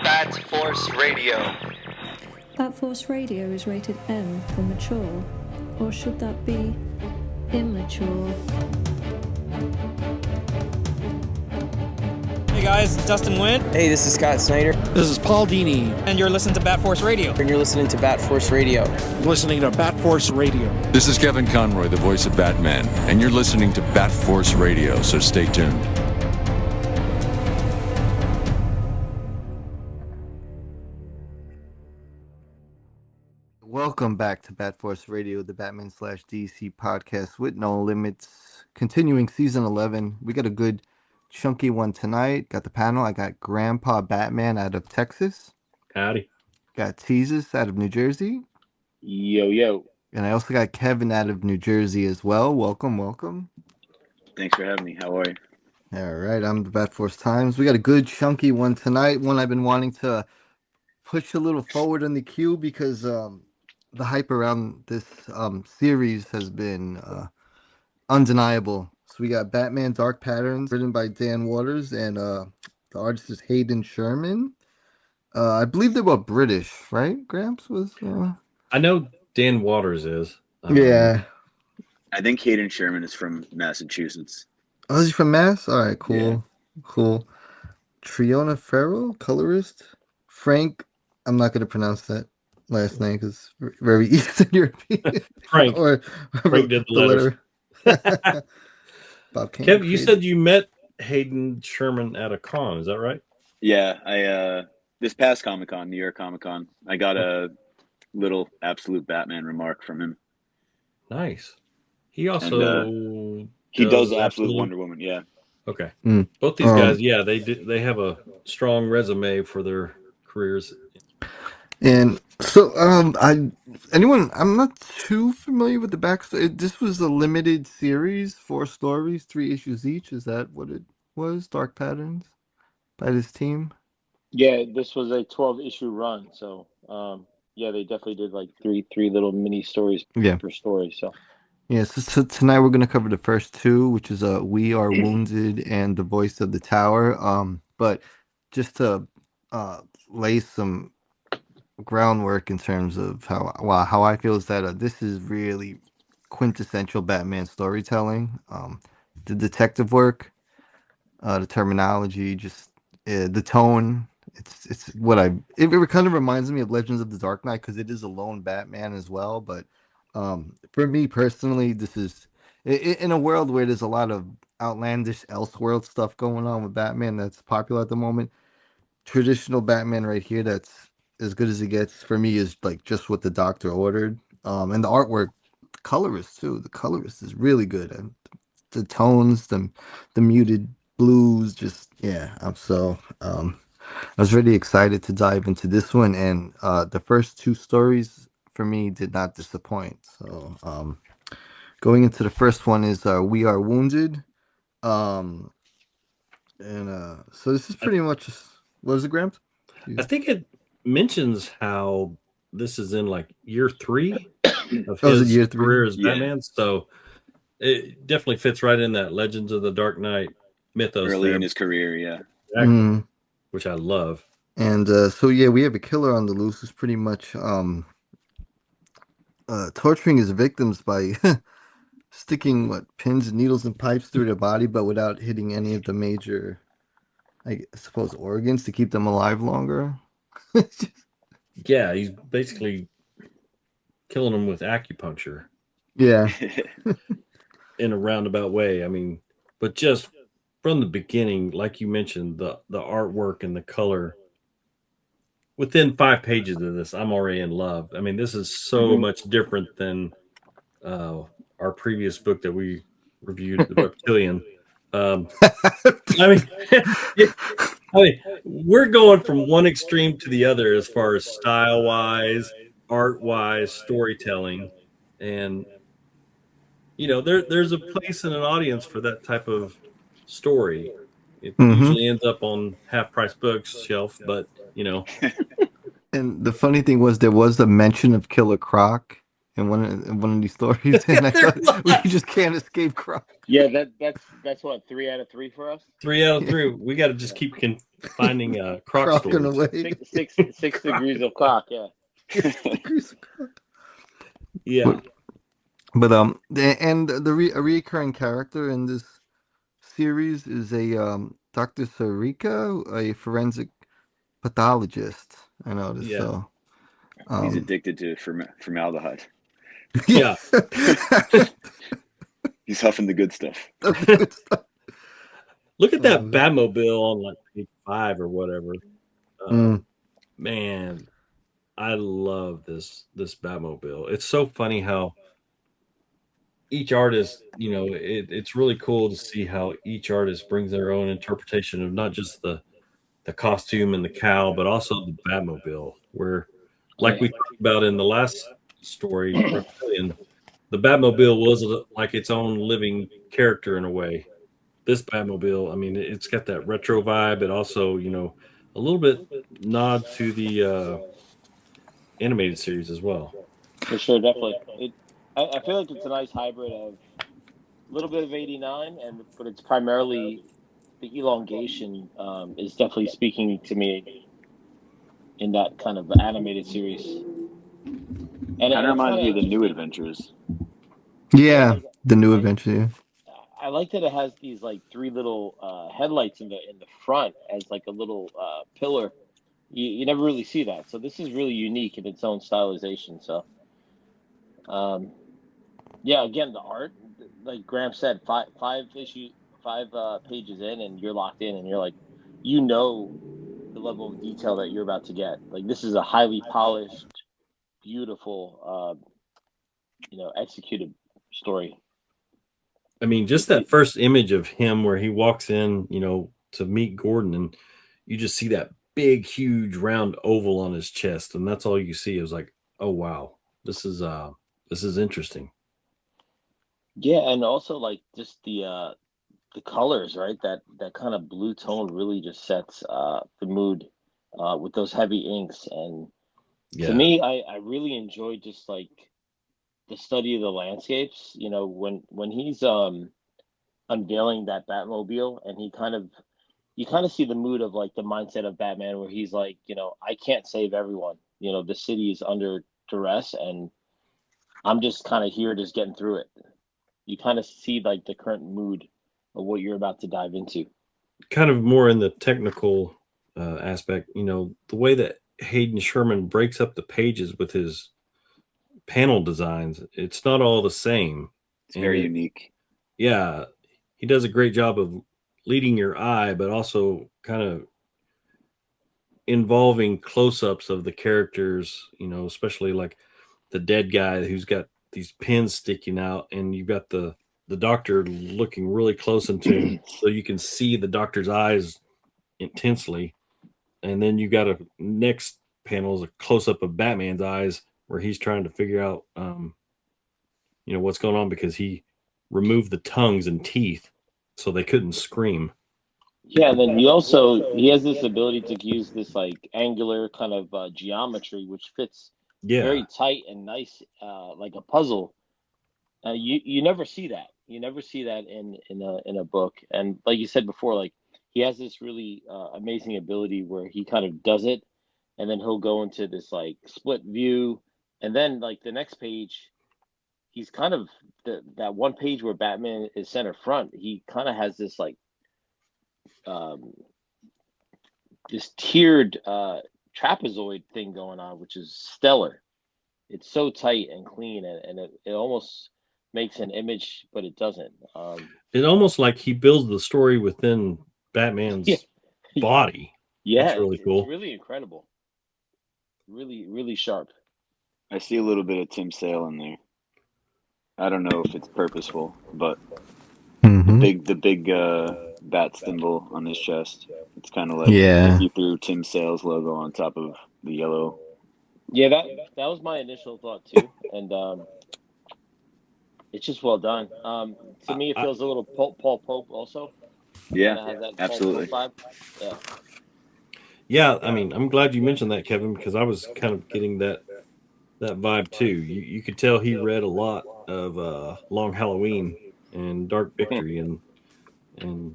Bat Force Radio. Bat Force Radio is rated M for mature, or should that be immature? Hey guys, it's Dustin Wynn. Hey, this is Scott Snyder. This is Paul Dini. And you're listening to Bat Force Radio. And you're listening to Bat Force Radio. You're listening to Bat Force Radio. This is Kevin Conroy, the voice of Batman, and you're listening to Bat Force Radio, so stay tuned. Welcome back to Bat Force Radio, the Batman / DC podcast with no limits. Continuing season 11. We got a good chunky one tonight. Got the panel. I got Grandpa Batman out of Texas. Howdy. Got Teasus out of New Jersey. Yo, yo. And I also got Kevin out of New Jersey as well. Welcome. Thanks for having me. How are you? All right. I'm the Bat Force Times. We got a good chunky one tonight. One I've been wanting to push a little forward in the queue because the hype around this series has been undeniable. So we got Batman Dark Patterns, written by Dan Waters, and the artist is Hayden Sherman. I believe they're both British, right? Gramps was. I know Dan Waters is. Yeah. I think Hayden Sherman is from Massachusetts. Oh, is he from Mass? All right, cool. Yeah. Cool. Triona Farrell, colorist. Frank, I'm not going to pronounce that last name because it's very Eastern European. Frank. Frank did the letter. Bob Kane. Kev, you said you met Hayden Sherman at a con. Is that right? Yeah, I this past Comic-Con, New York Comic-Con, I got a little absolute Batman remark from him. Nice. He also he does absolute Wonder Woman. Yeah. Okay. Both these guys, yeah, they have a strong resume for their careers. And so, I'm not too familiar with the backstory. This was a limited series, 4 stories, 3 issues each. Is that what it was? Dark Patterns by this team? Yeah, this was a 12-issue run. So, yeah, they definitely did like three little mini stories per story. So, yeah. So tonight we're gonna cover the first 2, which is "We Are Wounded" and "The Voice of the Tower." But just to lay some groundwork in terms of how I feel is that this is really quintessential Batman storytelling. The detective work, the terminology, just the tone. It's what it kind of reminds me of Legends of the Dark Knight because it is a lone Batman as well. But for me personally, this is in a world where there's a lot of outlandish Elseworld stuff going on with Batman that's popular at the moment. Traditional Batman right here that's as good as it gets for me is like just what the doctor ordered. And the artwork, the colorist too. The colorist is really good. And the tones, the muted blues, just I was really excited to dive into this one, and the first 2 stories for me did not disappoint. So going into the first one is "We Are Wounded," and so this is pretty much what is it, Gramps? I think it mentions how this is in like year 3 of his career as Batman. So it definitely fits right in that Legends of the Dark Knight mythos. Early in his career, yeah. Exactly. Which I love. And we have a killer on the loose who's pretty much torturing his victims by sticking pins, needles, and pipes through their body, but without hitting any of the major, I suppose, organs to keep them alive longer. Yeah, he's basically killing them with acupuncture. Yeah. In a roundabout way. I mean, but just from the beginning, like you mentioned, the artwork and the color. Within 5 pages of this, I'm already in love. I mean, this is so much different than our previous book that we reviewed, The Reptilian. I mean, we're going from one extreme to the other as far as style-wise, art-wise, storytelling, and there's a place in an audience for that type of story. It usually ends up on half-price books shelf, but And the funny thing was there was a mention of Killer Croc in one of these stories, and I thought we just can't escape Croc. Yeah, that's what 3 out of 3 for us. 3 out of 3. We got to just keep finding Croc Crocking stories. away. Six degrees of Croc. Yeah. 6 degrees of Croc. Yeah. But a recurring character in this series is a Dr. Sarika, a forensic pathologist. I noticed. Yeah. So he's addicted to formaldehyde. Yeah. He's huffing the good stuff. Look at that Batmobile on like page 5 or whatever. Man, I love this Batmobile. It's so funny how each artist, it's really cool to see how each artist brings their own interpretation of not just the costume and the cowl, but also the Batmobile. Where, like we talked about in the last story, the Batmobile was like its own living character in a way. This Batmobile, I mean, it's got that retro vibe. It also, a little bit nod to the animated series as well. For sure, definitely. I feel like it's a nice hybrid of a little bit of 89, but it's primarily the elongation is definitely speaking to me in that kind of animated series. And kind of reminds me of the New Adventures. Yeah, the New Adventure. I like that it has these like 3 little headlights in the front as like a little pillar. You never really see that, so this is really unique in its own stylization. So, yeah, again, the art, like Graham said, five pages in, and you're locked in, and you're like, the level of detail that you're about to get. Like, this is a highly polished, beautiful, executed story. I mean, just that first image of him where he walks in, to meet Gordon, and you just see that big, huge, round oval on his chest, and that's all you see. It was like, oh wow, this is interesting. Yeah, and also like just the colors, right? That kind of blue tone really just sets the mood with those heavy inks. And to me, I really enjoyed just like the study of the landscapes. When he's unveiling that Batmobile, and you kind of see the mood of like the mindset of Batman, where he's like, I can't save everyone. The city is under duress, and I'm just kind of here, just getting through it. You kind of see like the current mood of what you're about to dive into. Kind of more in the technical aspect, the way that Hayden Sherman breaks up the pages with his panel designs, it's not all the same. It's very unique. Yeah, he does a great job of leading your eye, but also kind of involving close-ups of the characters, especially like the dead guy who's got these pins sticking out, and you've got the doctor looking really close into him, so you can see the doctor's eyes intensely. And then you got a next panel is a close-up of Batman's eyes, where he's trying to figure out what's going on, because he removed the tongues and teeth so they couldn't scream. Yeah, and then he has this ability to use this like angular kind of geometry, which fits very tight and nice, like a puzzle. You never see that. You never see that in a book. And like you said before, like he has this really amazing ability where he kind of does it, and then he'll go into this like split view, and then like the next page, he's kind of that one page where Batman is center front. He kind of has this like this tiered trapezoid thing going on, which is stellar. It's so tight and clean, and it almost makes an image, but it doesn't. It's almost like he builds the story within Batman's body. Yeah, that's really cool. It's really incredible. Really, really sharp. I see a little bit of Tim Sale in there. I don't know if it's purposeful, but the big bat symbol on his chest. It's kind of like if you threw Tim Sale's logo on top of the yellow. Yeah, that was my initial thought too, and it's just well done. To me, it feels a little Paul Pope also. Yeah, absolutely. Yeah, I mean, I'm glad you mentioned that, Kevin, because I was kind of getting that that vibe too. You could tell he read a lot of Long Halloween and Dark Victory and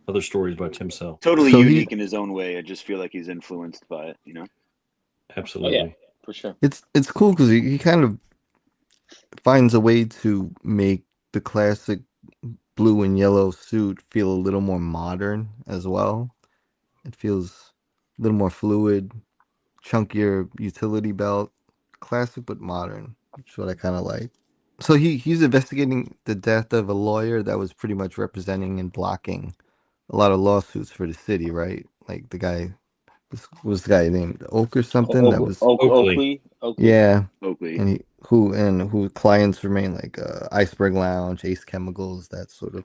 other stories by Tim Sale. Totally So unique in his own way. I just feel like he's influenced by it, you know? Absolutely. Oh, yeah, for sure. it's cool because he kind of finds a way to make the classic blue and yellow suit feel a little more modern as well. It feels a little more fluid, chunkier utility belt, classic but modern, which is what I kind of like. So he's investigating the death of a lawyer that was pretty much representing and blocking a lot of lawsuits for the city, right? Like the guy was the guy named Oak or something that was Oakley. yeah, Oakley. and who clients remain like Iceberg Lounge, Ace Chemicals, that sort of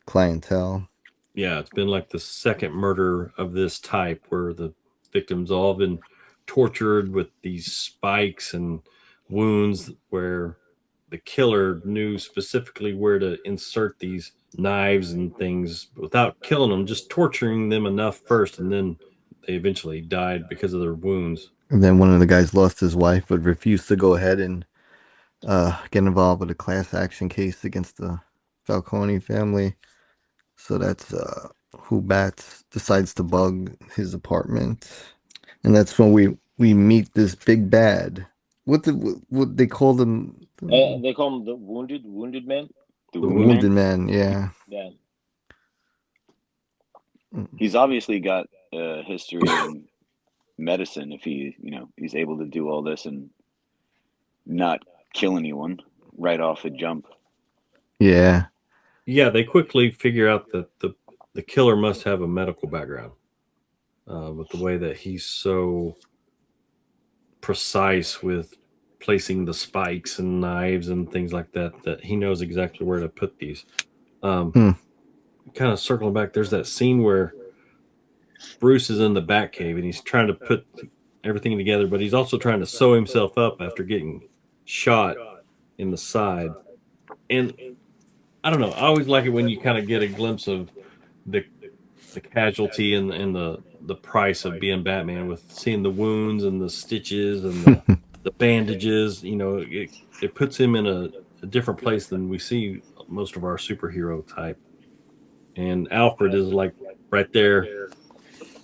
clientele. Yeah, it's been like the second murder of this type where the victims all been tortured with these spikes and wounds where the killer knew specifically where to insert these knives and things without killing them, just torturing them enough first, and then they eventually died because of their wounds. And then one of the guys lost his wife, but refused to go ahead and get involved with a class action case against the Falcone family. So that's who Bats decides to bug his apartment, and that's when we meet this big bad. What they call him? They call him the wounded man. The The Wounded Wounded Man. Yeah. Yeah. He's obviously got a history in medicine if he's able to do all this and not kill anyone right off the jump. Yeah. Yeah, they quickly figure out that the killer must have a medical background with the way that he's so precise with placing the spikes and knives and things like that, that he knows exactly where to put these. Kind of circling back, there's that scene where Bruce is in the Batcave and he's trying to put everything together, but he's also trying to sew himself up after getting shot in the side. And I don't know, I always like it when you kind of get a glimpse of the casualty and the price of being Batman, with seeing the wounds and the stitches and the bandages. It puts him in a different place than we see most of our superhero type. And Alfred is like right there,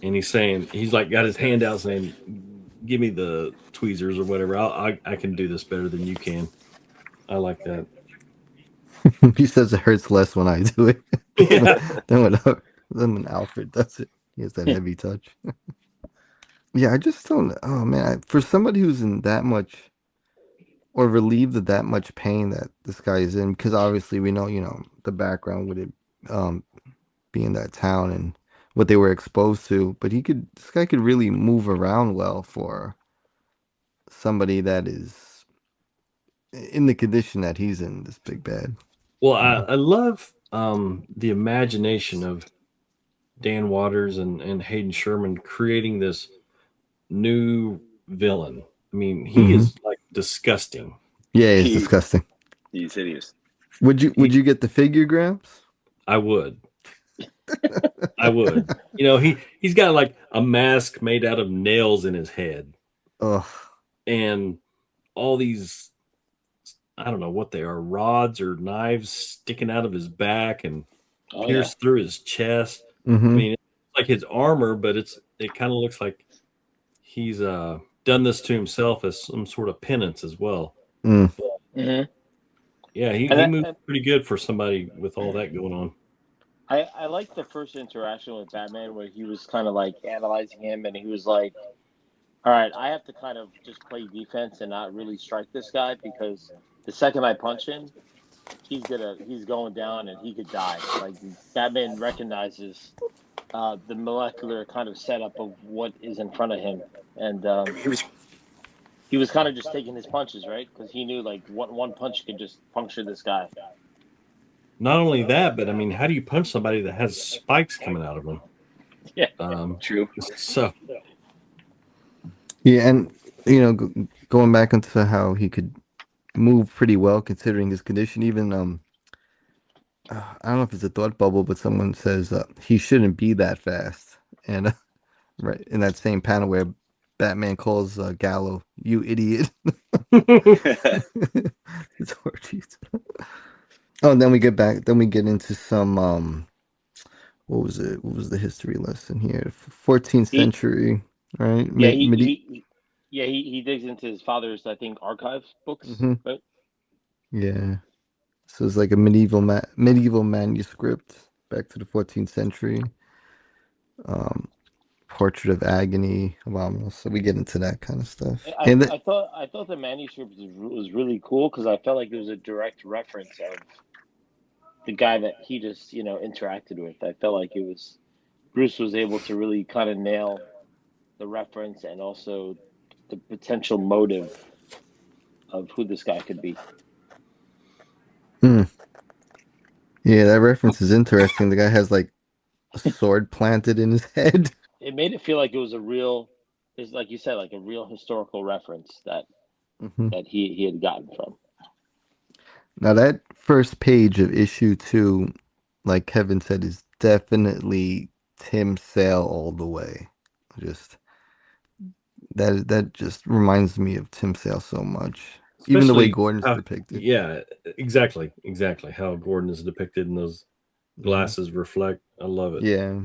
and he's like got his hand out saying, "Give me the tweezers or whatever. I can do this better than you can." I like that. He says it hurts less when I do it Yeah. than when Alfred does it. He has that heavy touch. Yeah, I just don't. Oh man, for somebody who's in that much or relieved of that much pain that this guy is in, because obviously we know, the background with it being that town and what they were exposed to, but this guy could really move around well for somebody that is in the condition that he's in, this big bad. Well, I love the imagination of Dan Waters and Hayden Sherman creating this new villain. I mean, he is like disgusting. Yeah, he's disgusting. He's hideous. Would you get the figure, Gramps? I would. I would. He's got like a mask made out of nails in his head. Ugh. And all these, I don't know what they are, rods or knives sticking out of his back and pierced through his chest. Mm-hmm. I mean, it's like his armor, but it kind of looks like he's done this to himself as some sort of penance as well. Mm-hmm. Yeah, he moves pretty good for somebody with all that going on. I like the first interaction with Batman where he was kind of like analyzing him, and he was like, all right, I have to kind of just play defense and not really strike this guy, because the second I punch him, he's going down and he could die. Like, Batman recognizes the molecular kind of setup of what is in front of him, and he was kind of just taking his punches, right? Because he knew like one punch could just puncture this guy. Not only that, but I mean, how do you punch somebody that has spikes coming out of them? Yeah, true. So, yeah, and going back into how he could move pretty well considering his condition. Even I don't know if it's a thought bubble, but someone says he shouldn't be that fast, and right in that same panel where Batman calls Gallo, "You idiot." It's orgies. Oh, and then we get back. Then we get into some. What was it? What was the history lesson here? 14th century, right? Yeah, he digs into his father's, I think, archives books, right? Yeah. So it's like a medieval manuscript back to the 14th century. Portrait of Agony, Abominable. So we get into that kind of stuff. I thought the manuscript was really cool because I felt like it was a direct reference of the guy that he just interacted with. I felt like Bruce was able to really kind of nail the reference and also the potential motive of who this guy could be. Yeah, that reference is interesting. The guy has like a sword planted in his head. It made it feel like it was like you said, like a real historical reference that he had gotten from. Now that first page of issue 2, like Kevin said, is definitely Tim Sale all the way. Just that just reminds me of Tim Sale so much. Especially even the way Gordon's depicted. Yeah, exactly. How Gordon is depicted and those glasses reflect. I love it. Yeah.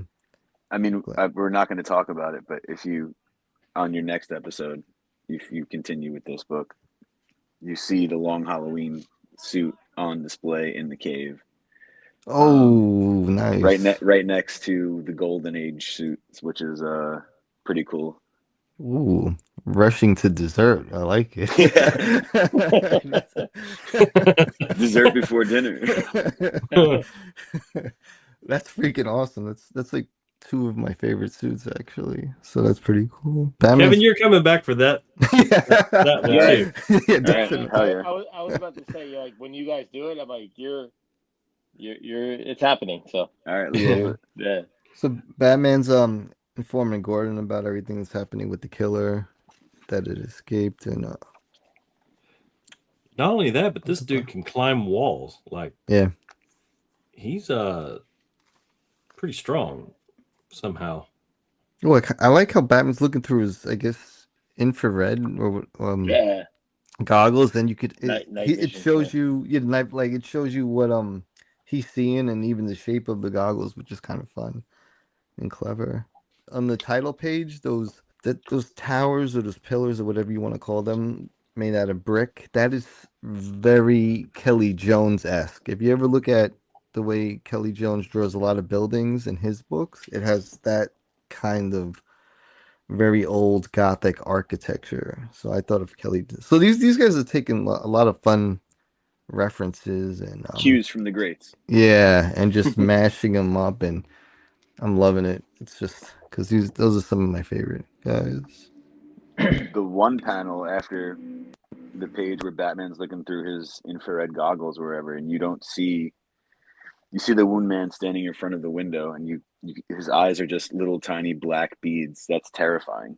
I mean, we're not going to talk about it, but if you, on your next episode, if you continue with this book, you see the Long Halloween suit on display in the cave. Oh, nice. Right next to the Golden Age suits, which is pretty cool. Ooh, rushing to dessert. I like it. Dessert before dinner. That's freaking awesome. That's like 2 of my favorite suits actually. So that's pretty cool. Kevin, you're coming back for that. That one too. Yeah, definitely. I was about to say, like, when you guys do it, I'm like, you're it's happening. So all right, let's do it. Yeah. So Batman's informing Gordon about everything that's happening with the killer, that it escaped, and not only that, but this dude can climb walls. Like, yeah, he's pretty strong somehow. Well, I like how Batman's looking through his, I guess, infrared or goggles. Then you could it shows you it shows you what he's seeing and even the shape of the goggles, which is kind of fun and clever. On the title page, those towers or those pillars or whatever you want to call them, made out of brick, that is very Kelly Jones-esque. If you ever look at the way Kelly Jones draws a lot of buildings in his books, it has that kind of very old Gothic architecture. So I thought of Kelly. So these guys are taking a lot of fun references and cues from the greats. Yeah, and just mashing them up, and I'm loving it. It's just because those are some of my favorite guys. The one panel after the page where Batman's looking through his infrared goggles or wherever, and you see the Wound Man standing in front of the window, and his eyes are just little tiny black beads. That's terrifying.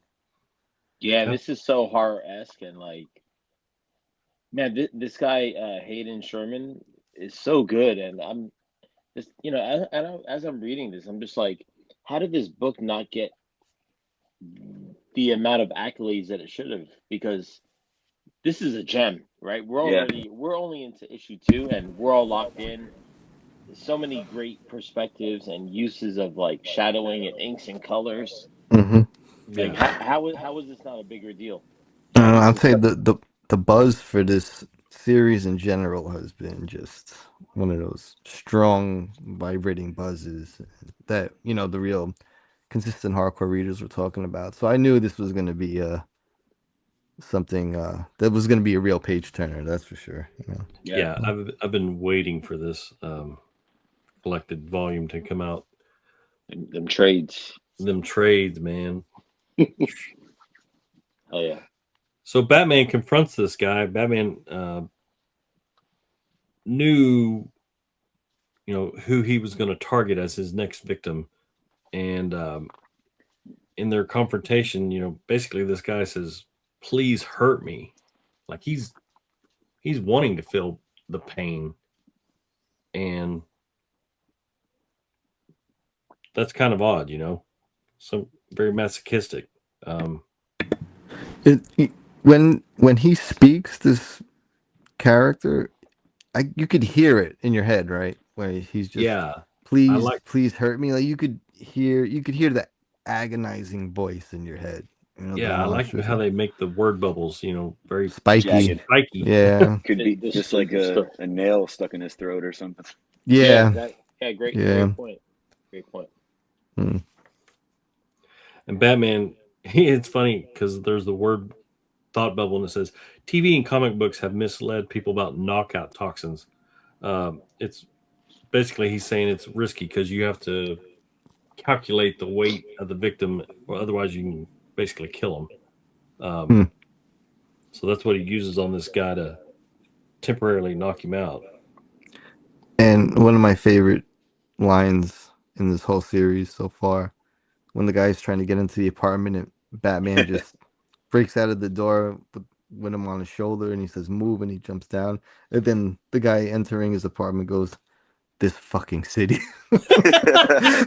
Yeah, this is so horror-esque, and like, man, this guy Hayden Sherman is so good, and I'm just as I'm reading this, I'm just like, how did this book not get the amount of accolades that it should have? Because this is a gem, right? We're only into issue 2, and we're all locked in. So many great perspectives and uses of like shadowing and inks and colors. Like, how is this not a bigger deal? I'll tell you the buzz for this series in general has been just one of those strong, vibrating buzzes that the real consistent hardcore readers were talking about. So I knew this was going to be something that was going to be a real page turner. That's for sure. Yeah, I've been waiting for this collected volume to come out. Them trades, man. Oh yeah. So Batman confronts this guy. Batman knew, who he was going to target as his next victim, and in their confrontation, basically this guy says, "Please hurt me," like he's wanting to feel the pain, and that's kind of odd, so very masochistic. When he speaks, this character, you could hear it in your head, right? Where he's just, Yeah, I please, like. please hurt me. Like you could hear the agonizing voice in your head. The Yeah, I like monstrous, how they make the word bubbles. Very spiky. Jagged. spiky. Yeah, Could be This just like a nail stuck in his throat or something. Yeah, yeah, exactly. Yeah, yeah. great point. Great point. Mm. And Batman, it's funny because there's the word thought bubble and it says TV and comic books have misled people about knockout toxins. It's basically he's saying it's risky because you have to calculate the weight of the victim, or otherwise you can basically kill him. Hmm. So that's what he uses on this guy to temporarily knock him out. And one of my favorite lines in this whole series so far, when the guy's trying to get into the apartment and Batman just breaks out of the door with him on his shoulder and he says move and he jumps down, and then the guy entering his apartment goes, this fucking city.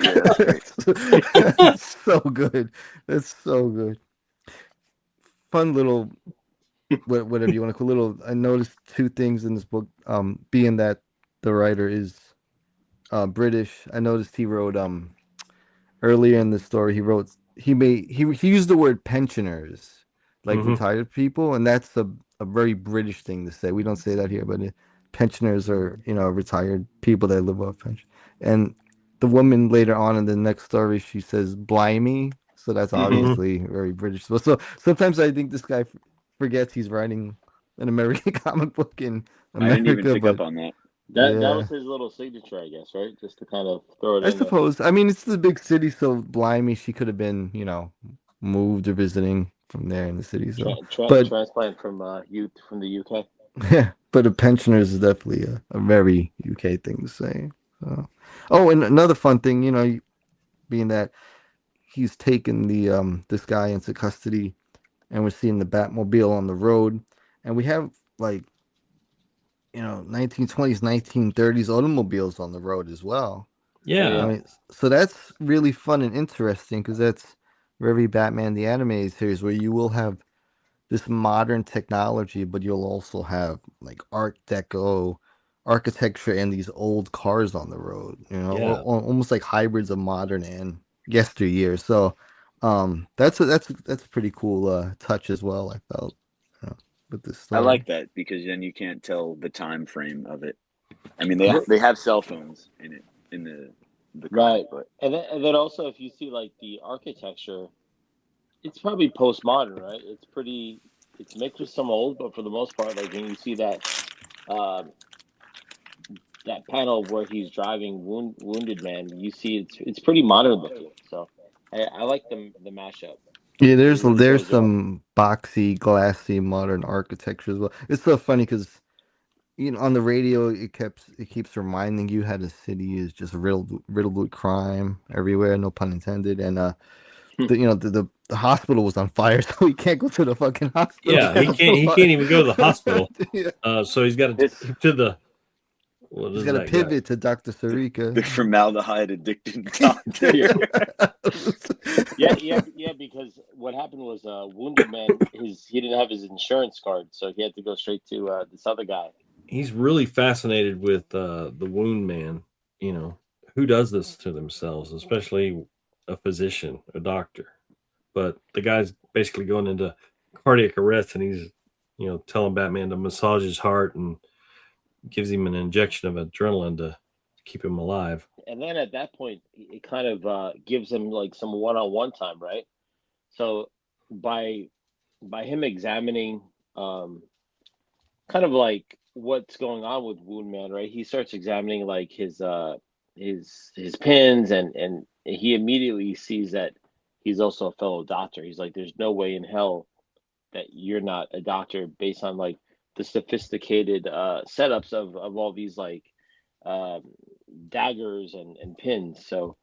Yeah, that's great. That's so good. That's so good. Fun little whatever you want to call little. I noticed two things in this book. Being that the writer is British, I noticed he wrote earlier in the story he used the word pensioners, like Mm-hmm. retired people, and that's a very British thing to say. We don't say that here, but pensioners are retired people that live off pension. And the woman later on in the next story, she says blimey, so that's Mm-hmm. obviously very British. So sometimes I think this guy forgets he's writing an American comic book in I didn't even America, pick up but on that. That yeah. was his little signature, I guess, right? Just to kind of throw it I in there. suppose. I mean, it's the big city, so blimey, she could have been, moved or visiting from there in the city. So, but Transplant from from the UK. yeah, but a pensioners is definitely a very UK thing to say. So. Oh, and another fun thing, being that he's taken the this guy into custody, and we're seeing the Batmobile on the road, and we have like 1920s, 1930s automobiles on the road as well. Oh I yeah. Yeah, mean, so that's really fun and interesting because that's very Batman the Animated Series where you will have this modern technology, but you'll also have like Art Deco architecture and these old cars on the road, yeah. almost like hybrids of modern and yesteryear. So, that's a pretty cool touch as well. I felt with this I story. like that because then you can't tell the time frame of it. I mean, Re- they have cell phones in it in the comic, Right. but And then also if you see like the architecture, it's probably postmodern, right? It's mixed with some old, but for the most part, like when you see um that panel where he's driving Wounded Man, you see it's pretty modern looking. So I like the mashup. Yeah, It really there's shows you off. some boxy, glassy, modern architecture as well. It's so funny because on the radio it keeps reminding you how the city is just riddled with crime everywhere, no pun intended. And the hospital was on fire, so he can't go to the fucking hospital Yeah, he 'cause can't. the He fire. can't even go to the hospital. Yeah. So he's got This to the. What He's is got to that guy? pivot to Dr. the Sarika. formaldehyde addicted doctor. yeah. Yeah, because what happened was Wounded Man he didn't have his insurance card, so he had to go straight to this other guy. He's really fascinated with the wound man. You know, who does this to themselves, especially a physician, a doctor. But the guy's basically going into cardiac arrest, and he's telling Batman to massage his heart and gives him an injection of adrenaline to keep him alive. And then at that point, it kind of gives him like some one-on-one time, right? So by him examining kind of like what's going on with Wound Man, right? He starts examining like his pins, and he immediately sees that he's also a fellow doctor. He's like, there's no way in hell that you're not a doctor based on like the sophisticated setups of all these like um, daggers and pins. So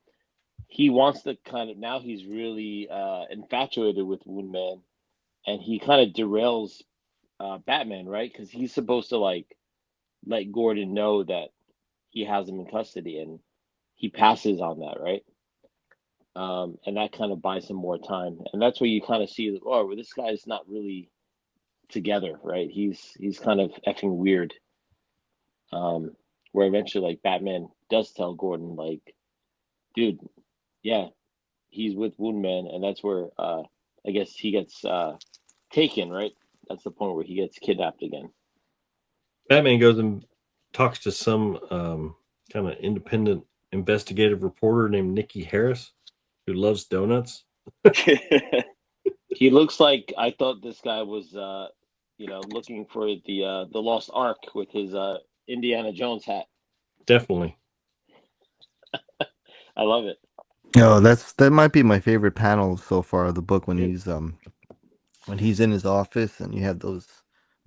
he wants to kind of now he's really infatuated with Wound Man, and he kind of derails Batman, right? Because he's supposed to like let Gordon know that he has him in custody, and he passes on that, right? and that kind of buys him more time. And that's where you kind of see, oh, well, this guy's not really together, right? He's kind of effing weird. Where eventually, like, Batman does tell Gordon, like, dude, yeah, he's with Wound Man, and that's where I guess he gets taken, right? That's the point where he gets kidnapped again. Batman goes and talks to some kind of independent investigative reporter named Nikki Harris, who loves donuts. He looks like, I thought this guy was looking for the Lost Ark with his Indiana Jones hat. Definitely. I love it. Oh, that might be my favorite panel so far of the book, when he's in his office and you have those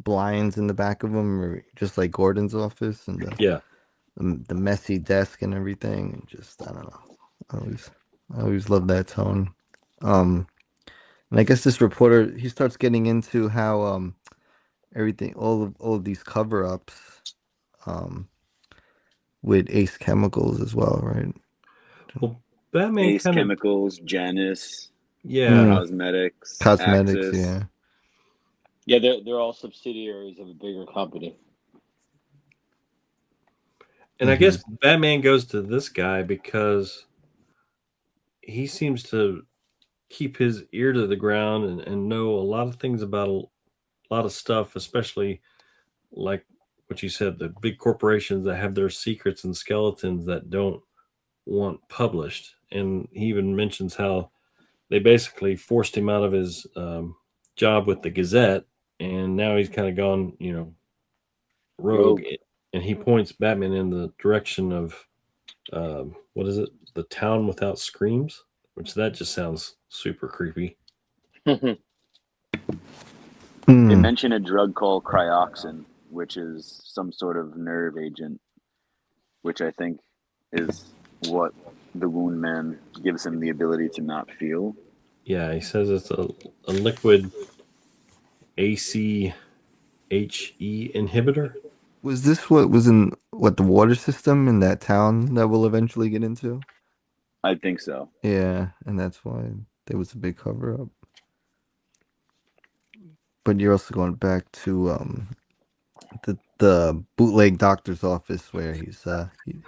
blinds in the back of him, or just like Gordon's office, and the messy desk and everything, and just, I don't know. I always love that tone. And I guess this reporter, he starts getting into how everything, all of these cover-ups with Ace Chemicals as well, right? Well, Batman Ace Chemicals, Janus, Cosmetics, Axis. Yeah, they're all subsidiaries of a bigger company. And I guess Batman goes to this guy because he seems to keep his ear to the ground and know a lot of things about a lot of stuff, especially like what you said, the big corporations that have their secrets and skeletons that don't want published. And he even mentions how they basically forced him out of his job with the Gazette, and now he's kind of gone, rogue. And he points Batman in the direction of what is it? The Town Without Screams, which that just sounds super creepy. They mention a drug called cryoxin, which is some sort of nerve agent, which I think is what the Wound Man gives him the ability to not feel. Yeah, he says it's a liquid ACHE inhibitor. Was this what was in the water system in that town that we'll eventually get into? I think so. Yeah, and that's why there was a big cover up. But you're also going back to the bootleg doctor's office, where he's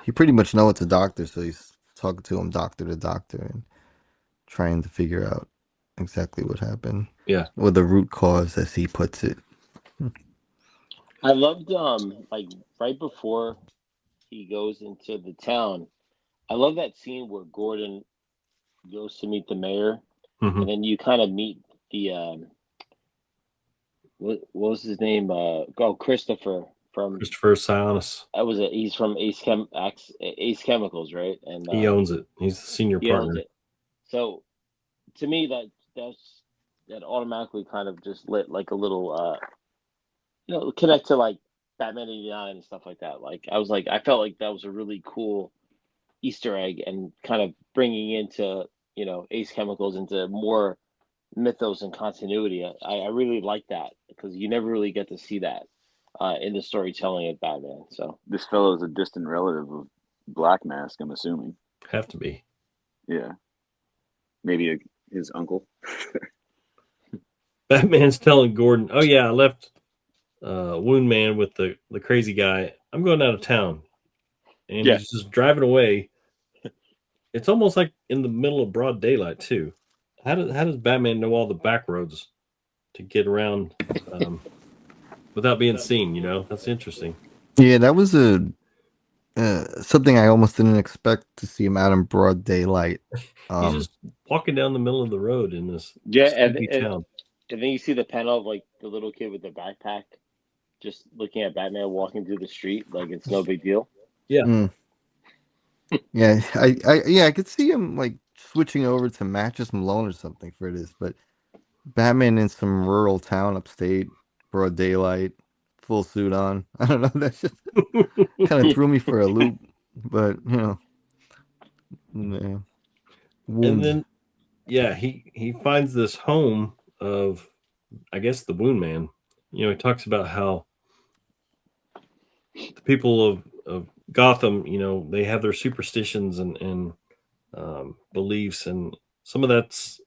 he pretty much knows it's a doctor, so he's talking to him doctor to doctor and trying to figure out exactly what happened. Yeah. Or the root cause, as he puts it. I loved like right before he goes into the town, I love that scene where Gordon goes to meet the mayor, and then you kind of meet the what was his name? Christopher Sionis. He's from Ace Chemicals, right? And he owns it. He's the senior partner. So to me, that automatically kind of just lit like a little connect to like Batman 89 and stuff like that. Like I felt like that was a really cool Easter egg, and kind of bringing into Ace Chemicals into more mythos and continuity. I really like that, because you never really get to see that in the storytelling of Batman. So this fellow is a distant relative of Black Mask, I'm assuming. Have to be. Yeah. Maybe his uncle. Batman's telling Gordon, "Oh yeah, I left Wound Man with the crazy guy. I'm going out of town," and he's just driving away. It's almost like in the middle of broad daylight too. How does Batman know all the back roads to get around without being seen? That's interesting. Yeah, that was something I almost didn't expect to see him out in broad daylight. He's just walking down the middle of the road in this town. And then you see the panel of like the little kid with the backpack, just looking at Batman walking through the street like it's no big deal. Yeah. Yeah, I could see him like switching over to Mattress Malone or something for this, but Batman in some rural town upstate, broad daylight, full suit on. I don't know. That just kind of threw me for a loop, but yeah. And then, he finds this home of, I guess, the Wound Man. He talks about how the people of Gotham, they have their superstitions and beliefs, and some of that's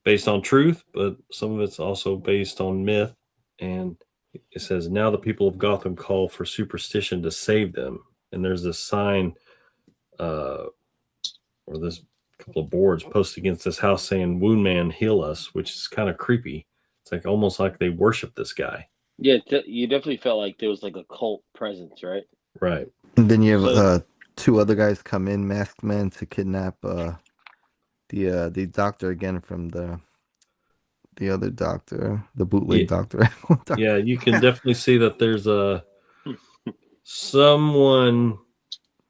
based on truth, but some of it's also based on myth. And it says, now the people of Gotham call for superstition to save them. And there's this sign or this couple of boards posted against this house saying, Wound Man, heal us, which is kind of creepy. It's like almost like they worship this guy. Yeah, you definitely felt like there was like a cult presence, right? Right. And then you have two other guys come in, masked men, to kidnap the doctor again from the other doctor, the bootleg doctor. Yeah, you can definitely see that there's someone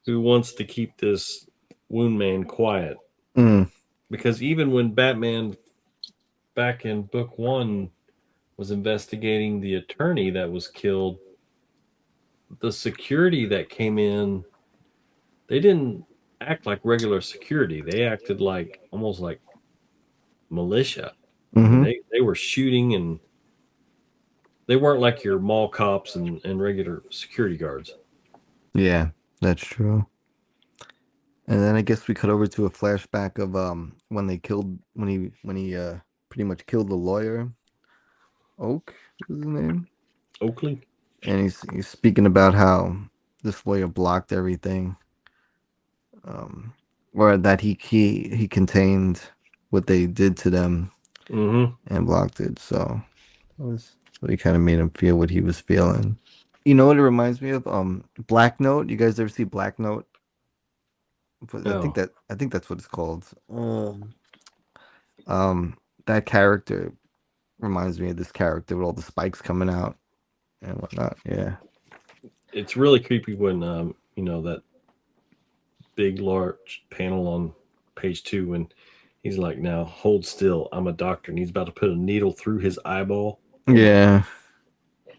who wants to keep this Wound Man quiet. Because even when Batman back in book 1 was investigating the attorney that was killed, the security that came in, they didn't act like regular security. They acted like almost like militia. I mean, they were shooting, and they weren't like your mall cops and regular security guards. Yeah, that's true. And then I guess we cut over to a flashback of when he pretty much killed the lawyer. Oak is his name. Oakley. And he's speaking about how this lawyer blocked everything. Or that he contained what they did to them and blocked it. So he kind of made him feel what he was feeling. You know what it reminds me of? Black Note. You guys ever see Black Note? No. I think that's what it's called. That character reminds me of this character with all the spikes coming out and whatnot. Yeah. It's really creepy when that big large panel on page 2 when he's like, now hold still, I'm a doctor, and he's about to put a needle through his eyeball. Yeah.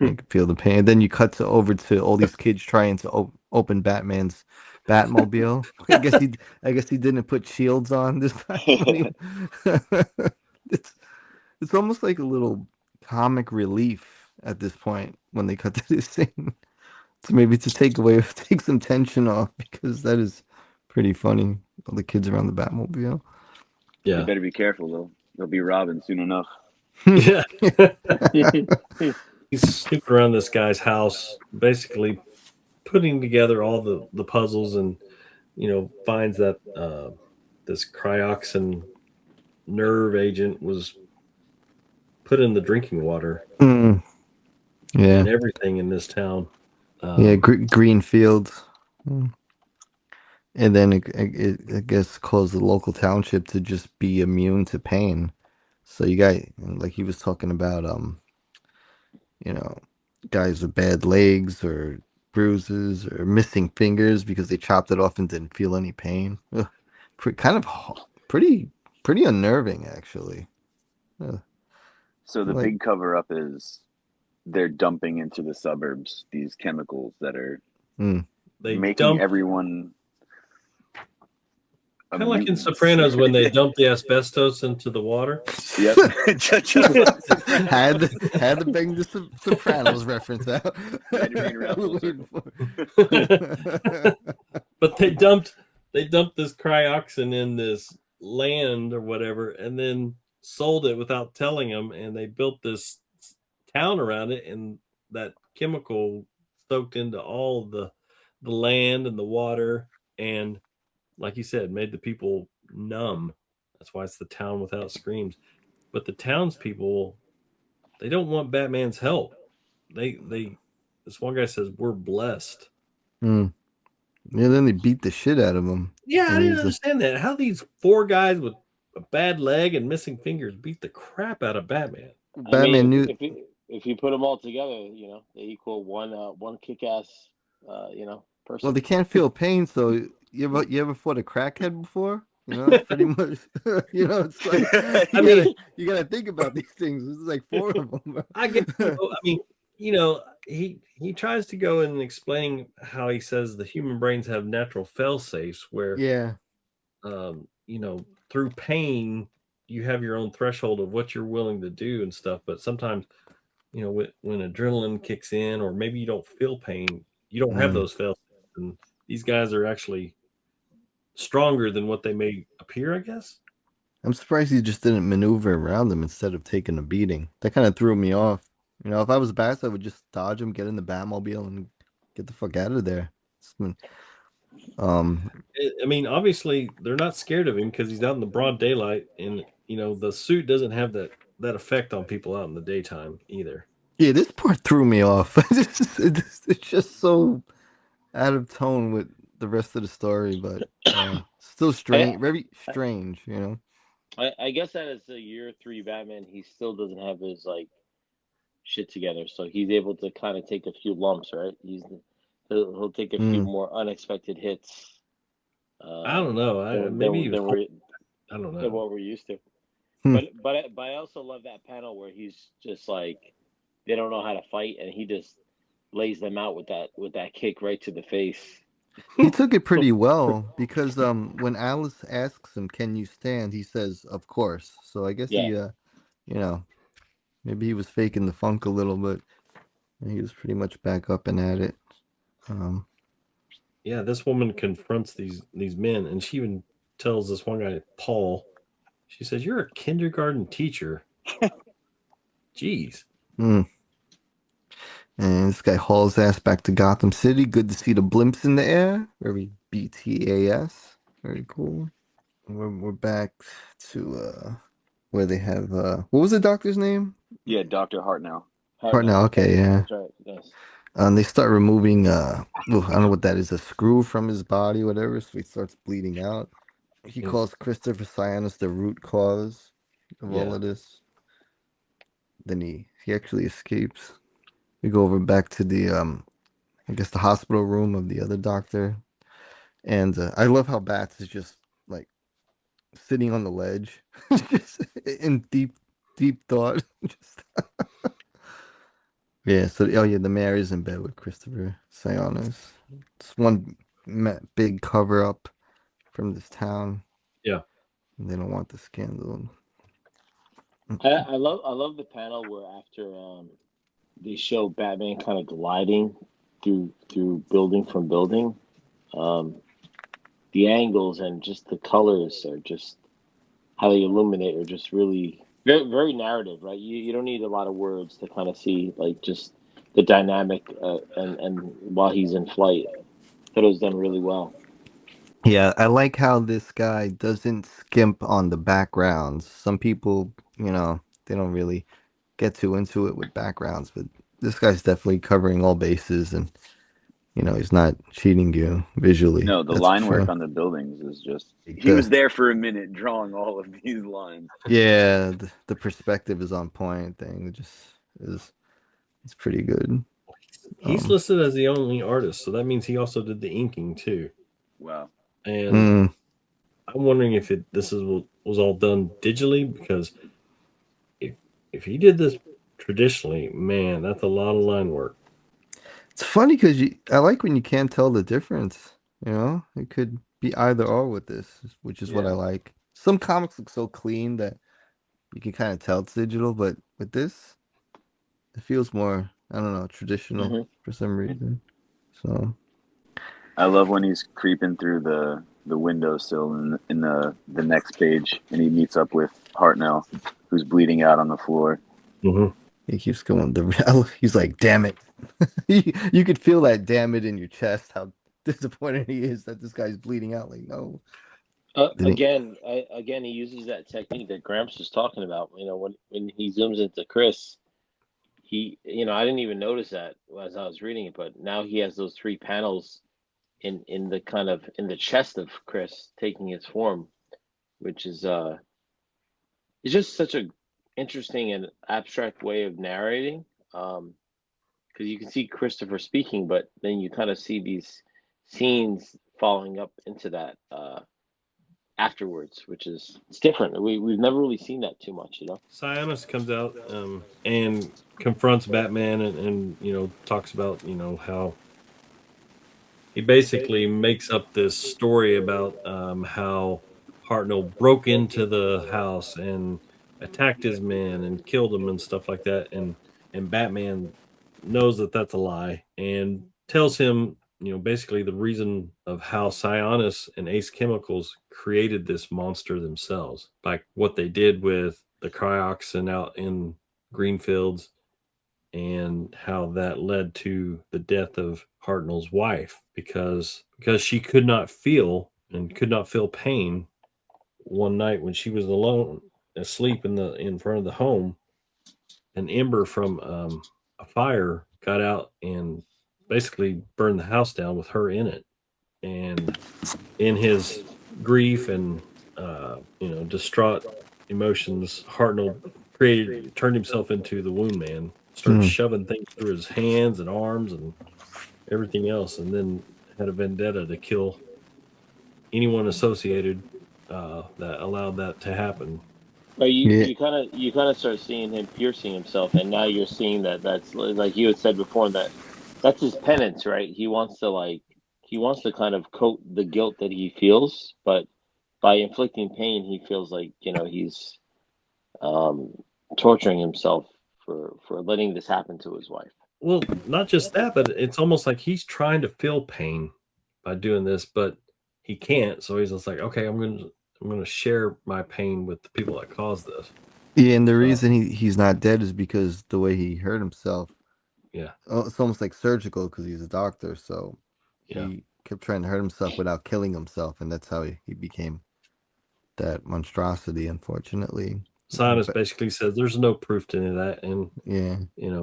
You can feel the pain. Then you cut over to all these kids trying to open Batman's Batmobile. I guess he didn't put shields on this time. It's almost like a little comic relief at this point when they cut to this scene. So maybe to take some tension off, because that is pretty funny. All the kids around the Batmobile. Yeah. You better be careful though. They'll be robbing soon enough. Yeah. He's snooping around this guy's house, basically putting together all the puzzles, and finds that this cryoxin nerve agent was put in the drinking water. Yeah. And everything in this town. Green fields. And then it I guess caused the local township to just be immune to pain. So you got, like he was talking about, guys with bad legs or bruises or missing fingers because they chopped it off and didn't feel any pain. Pretty unnerving, actually. So the big cover up is they're dumping into the suburbs these chemicals that are making everyone kind of like in Sopranos when they dump the asbestos into the water. Yep. had to bang the Sopranos reference out. But they dumped this cryoxin in this land or whatever, and then sold it without telling them, and they built this town around it, and that chemical soaked into all the land and the water, and like you said, made the people numb. That's why it's the town without screams. But the townspeople, they don't want Batman's help. This one guy says, we're blessed. Yeah, then they beat the shit out of him. Yeah, I didn't understand that. How these 4 guys with a bad leg and missing fingers beat the crap out of Batman. Batman knew if you put them all together, they equal one kick-ass, person. Well, they can't feel pain, so you ever fought a crackhead before? Pretty much. It's like you gotta think about these things. This is like 4 of them. I get. I mean, he tries to go and explain how he says the human brains have natural fail safes where through pain you have your own threshold of what you're willing to do and stuff, but sometimes when adrenaline kicks in, or maybe you don't feel pain, you don't have those fail safes, and these guys are actually stronger than what they may appear, I guess. I'm surprised he just didn't maneuver around them instead of taking a beating. That kind of threw me off. You know, if I was Bats, I would just dodge him, get in the Batmobile, and get the fuck out of there. I mean, obviously they're not scared of him because he's out in the broad daylight, and you know the suit doesn't have that effect on people out in the daytime either. Yeah, this part threw me off. It's just so out of tone with the rest of the story, but still strange, very strange, you know. I guess that as a year 3 Batman, he still doesn't have his like shit together, so he's able to kind of take a few lumps, right? He'll take a few more unexpected hits. I don't know. I don't know than what we're used to. But I also love that panel where he's just like they don't know how to fight, and he just lays them out with that kick right to the face. He took it pretty well because when Alice asks him, "Can you stand?" he says, "Of course." So I guess he you know, maybe he was faking the funk a little, but he was pretty much back up and at it. Yeah, this woman confronts these men, and she even tells this one guy, Paul, she says, "You're a kindergarten teacher." Jeez. And this guy hauls ass back to Gotham City. Good to see the blimps in the air. Very BTAS. Very cool. We're back to where they have what was the doctor's name? Yeah, Dr. Hartnell. Hartnell, okay, yeah. That's right. Yes. They start removing I don't know what that is, a screw from his body, whatever, so he starts bleeding out. He calls Christopher Sionis the root cause of all of this. Then he actually escapes. We go over back to the I guess the hospital room of the other doctor. And I love how Bats is just like sitting on the ledge just in deep thought. Yeah, so the mayor is in bed with Christopher Sionis. It's one big cover up from this town. Yeah. And they don't want the scandal. I love the panel where after they show Batman kind of gliding through building from building. The angles and just the colors are just how they illuminate are just really very, very narrative, right? You don't need a lot of words to kind of see like just the dynamic and while he's in flight. That was done really well. Yeah, I like how this guy doesn't skimp on the backgrounds. Some people, you know, they don't really get too into it with backgrounds, but this guy's definitely covering all bases, and you know, he's not cheating you visually. No, the line work on the buildings is just he was there for a minute drawing all of these lines. Yeah, the perspective is on point thing. It just it's pretty good. He's listed as the only artist, so that means he also did the inking too. Wow. And I'm wondering if this was all done digitally, because if he did this traditionally, man, that's a lot of line work. It's funny because I like when you can't tell the difference. You know, it could be either or with this, which is what I like. Some comics look so clean that you can kind of tell it's digital, but with this, it feels more, I don't know, traditional for some reason. So I love when he's creeping through the windowsill in the next page, and he meets up with Hartnell, who's bleeding out on the floor. He keeps going. He's like, "Damn it!" You could feel that "damn it" in your chest. How disappointed he is that this guy's bleeding out. Like, no. Again, he uses that technique that Gramps was talking about. You know, when he zooms into Chris, I didn't even notice that as I was reading it, but now he has those 3 panels in the kind of in the chest of Chris taking his form, which is it's just such a interesting and abstract way of narrating, because you can see Christopher speaking, but then you kind of see these scenes following up into that afterwards, which is it's different. We've never really seen that too much, you know. Sionis comes out and confronts Batman and you know, talks about, you know, how he basically makes up this story about how Hartnell broke into the house and attacked his men and killed them and stuff like that, and Batman knows that that's a lie and tells him basically the reason of how Sionis and Ace Chemicals created this monster themselves, like what they did with the cryoxin out in Greenfields, and how that led to the death of Hartnell's wife because she could not feel pain one night when she was alone asleep in front of the home. An ember from a fire got out and basically burned the house down with her in it. And in his grief and distraught emotions, Hartnell turned himself into the Wound Man, started shoving things through his hands and arms and everything else, and then had a vendetta to kill anyone associated that allowed that to happen. But you kind of start seeing him piercing himself, and now you're seeing that's like you had said before, that's his penance, right? He wants to kind of coat the guilt that he feels, but by inflicting pain, he feels like he's torturing himself for letting this happen to his wife. Well, not just that, but it's almost like he's trying to feel pain by doing this, but he can't. So he's just like, okay, I'm going to share my pain with the people that caused this. Yeah, and the reason he's not dead is because the way he hurt himself. Yeah. It's almost like surgical because he's a doctor. So he kept trying to hurt himself without killing himself. And that's how he became that monstrosity, unfortunately. Sionis basically says there's no proof to any of that. And,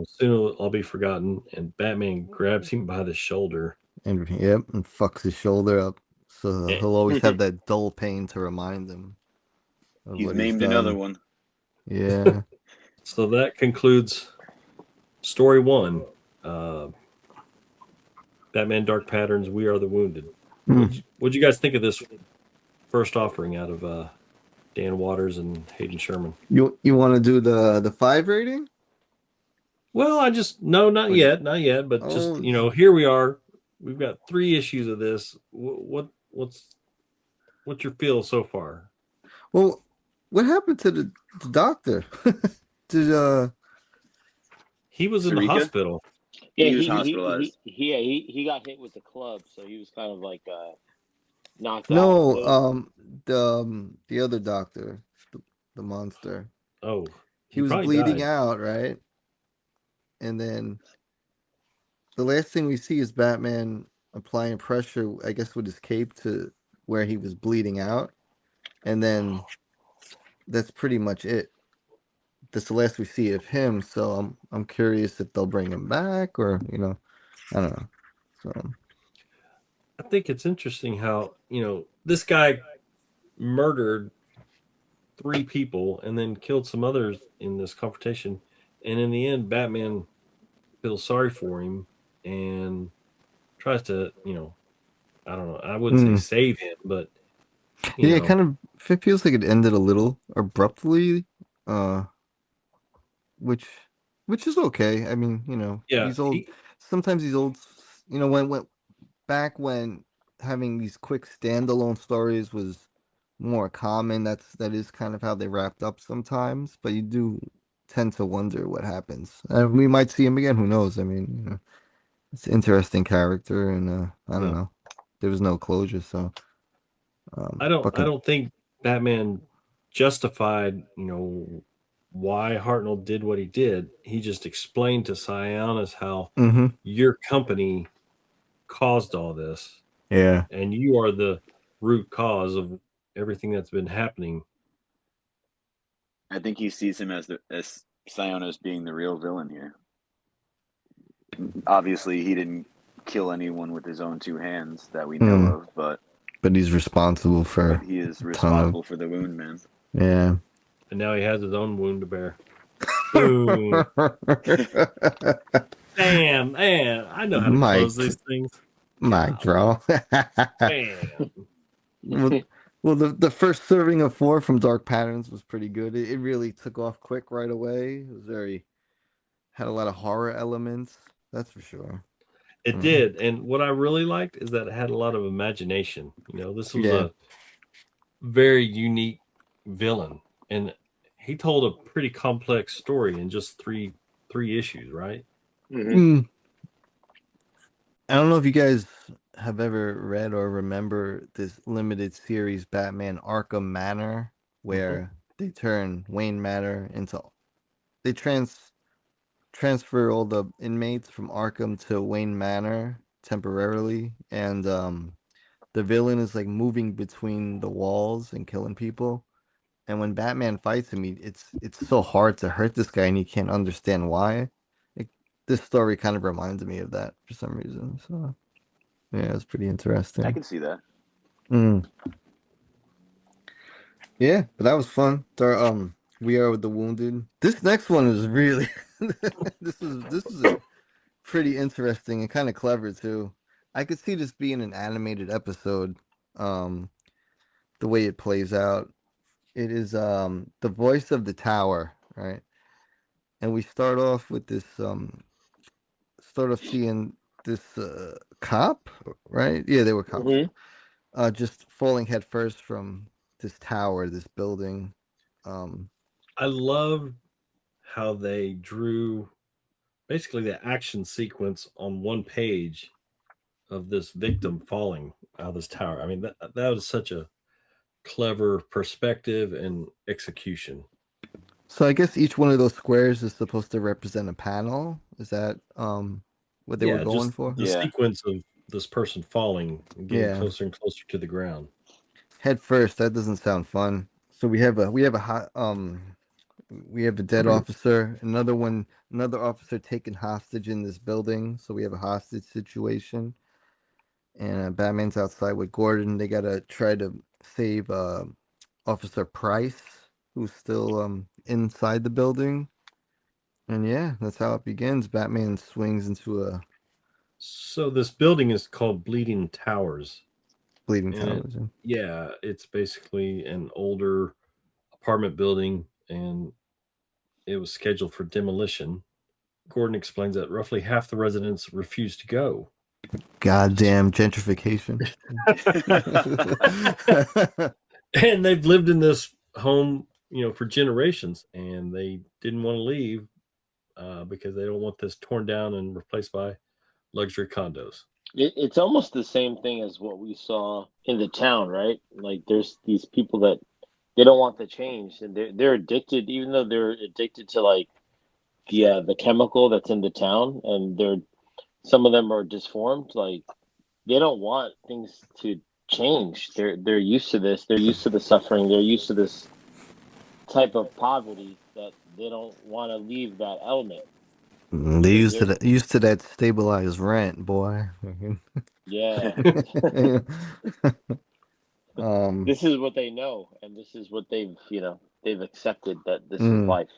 soon I'll be forgotten. And Batman grabs him by the shoulder. And fucks his shoulder up. So he'll always have that dull pain to remind him. He's named another one. Yeah. So that concludes story 1. Batman Dark Patterns, We Are the Wounded. What'd you guys think of this first offering out of Dan Waters and Hayden Sherman? You want to do the 5 rating? Well, not yet, but just here we are. We've got 3 issues of this. What's your feel so far? Well, what happened to the doctor? He was in the hospital. Yeah, he was hospitalized. He got hit with the club, so he was kind of like knocked out. No, the other doctor, the monster. Oh, he was bleeding out, right? And then the last thing we see is Batman applying pressure, I guess, with his cape to where he was bleeding out, and then that's pretty much it. That's the last we see of him. So I'm curious if they'll bring him back, or I don't know. So I think it's interesting how this guy murdered 3 people and then killed some others in this confrontation, and in the end, Batman feels sorry for him and tries to, I don't know, I wouldn't say save him, but it kind of feels like it ended a little abruptly, which is okay. I mean, these old sometimes these old, when back when having these quick standalone stories was more common, that is kind of how they wrapped up sometimes, but you do tend to wonder what happens. We might see him again, who knows? I mean, it's an interesting character, and I don't know. There was no closure, so I don't think Batman justified, why Hartnell did what he did. He just explained to Sionis how your company caused all this. Yeah. And you are the root cause of everything that's been happening. I think he sees him as Sionis being the real villain here. Obviously, he didn't kill anyone with his own 2 hands that we know of, but he's responsible for. He is responsible for the Wound Man. Yeah. And now he has his own wound to bear. Boom. Damn, man. I know how to close these things. Mic draw. Bam. Well, the first serving of 4 from Dark Patterns was pretty good. It really took off quick right away. It was had a lot of horror elements. That's for sure. It did. And what I really liked is that it had a lot of imagination. This was a very unique villain. And he told a pretty complex story in just three issues, right? I don't know if you guys have ever read or remember this limited series Batman Arkham Manor, where they turn Wayne Manor into they transfer all the inmates from Arkham to Wayne Manor temporarily, and the villain is like moving between the walls and killing people. And when Batman fights him, it's so hard to hurt this guy, and he can't understand why. It, this story kind of reminds me of that for some reason. So yeah, it's pretty I interesting. can see that. Yeah, but that was fun. We Are with the Wounded. This next one is really this is a pretty interesting and kind of clever too. I could see this being an animated episode. Um, the way it plays out. It is the voice of the tower, right? And we start off with this start off seeing this cop, right? Yeah, they were cops. Just falling headfirst from this tower, this building. I love how they drew basically the action sequence on one page of this victim falling out of this tower. I mean, that was such a clever perspective and execution. So I guess each one of those squares is supposed to represent a panel. Is that what they were going for? The sequence of this person falling and getting closer and closer to the ground. Head first. That doesn't sound fun. So we have a dead officer. Another officer taken hostage in this building. So we have a hostage situation. And Batman's outside with Gordon. They gotta try to save Officer Price, who's still inside the building. And yeah, that's how it begins. Batman swings into a. So this building is called Bleeding Towers. Bleeding Towers. Yeah, it's basically an older apartment building, and it was scheduled for demolition. Gordon explains that roughly half the residents refused to go. Goddamn gentrification. And they've lived in this home, for generations, and they didn't want to leave because they don't want this torn down and replaced by luxury condos. It's almost the same thing as what we saw in the town, right? Like there's these people that they don't want the change, and they're addicted, even though they're addicted to like the chemical that's in the town, and some of them are disformed. Like they don't want things to change. They're used to this. They're used to the suffering. They're used to this type of poverty that they don't want to leave that element. They used to that stabilized rent, boy. Yeah. This is what they know, and this is what they've accepted, that this is life.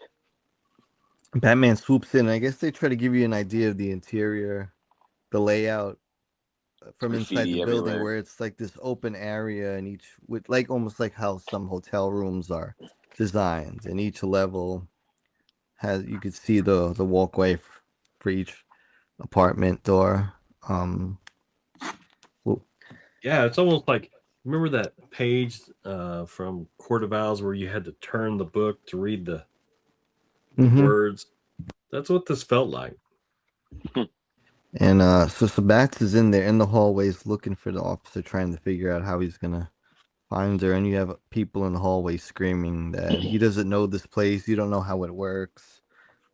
Batman swoops in. I guess they try to give you an idea of the interior, the layout from inside the building, where it's like this open area, and each with like almost like how some hotel rooms are designed, and each level has, you could see the walkway for each apartment door. Yeah, it's almost like, remember that page from Court of Owls where you had to turn the book to read the words? That's what this felt like. And so Sabats is in there in the hallways looking for the officer, trying to figure out how he's gonna find her. And you have people in the hallway screaming that he doesn't know this place, you don't know how it works.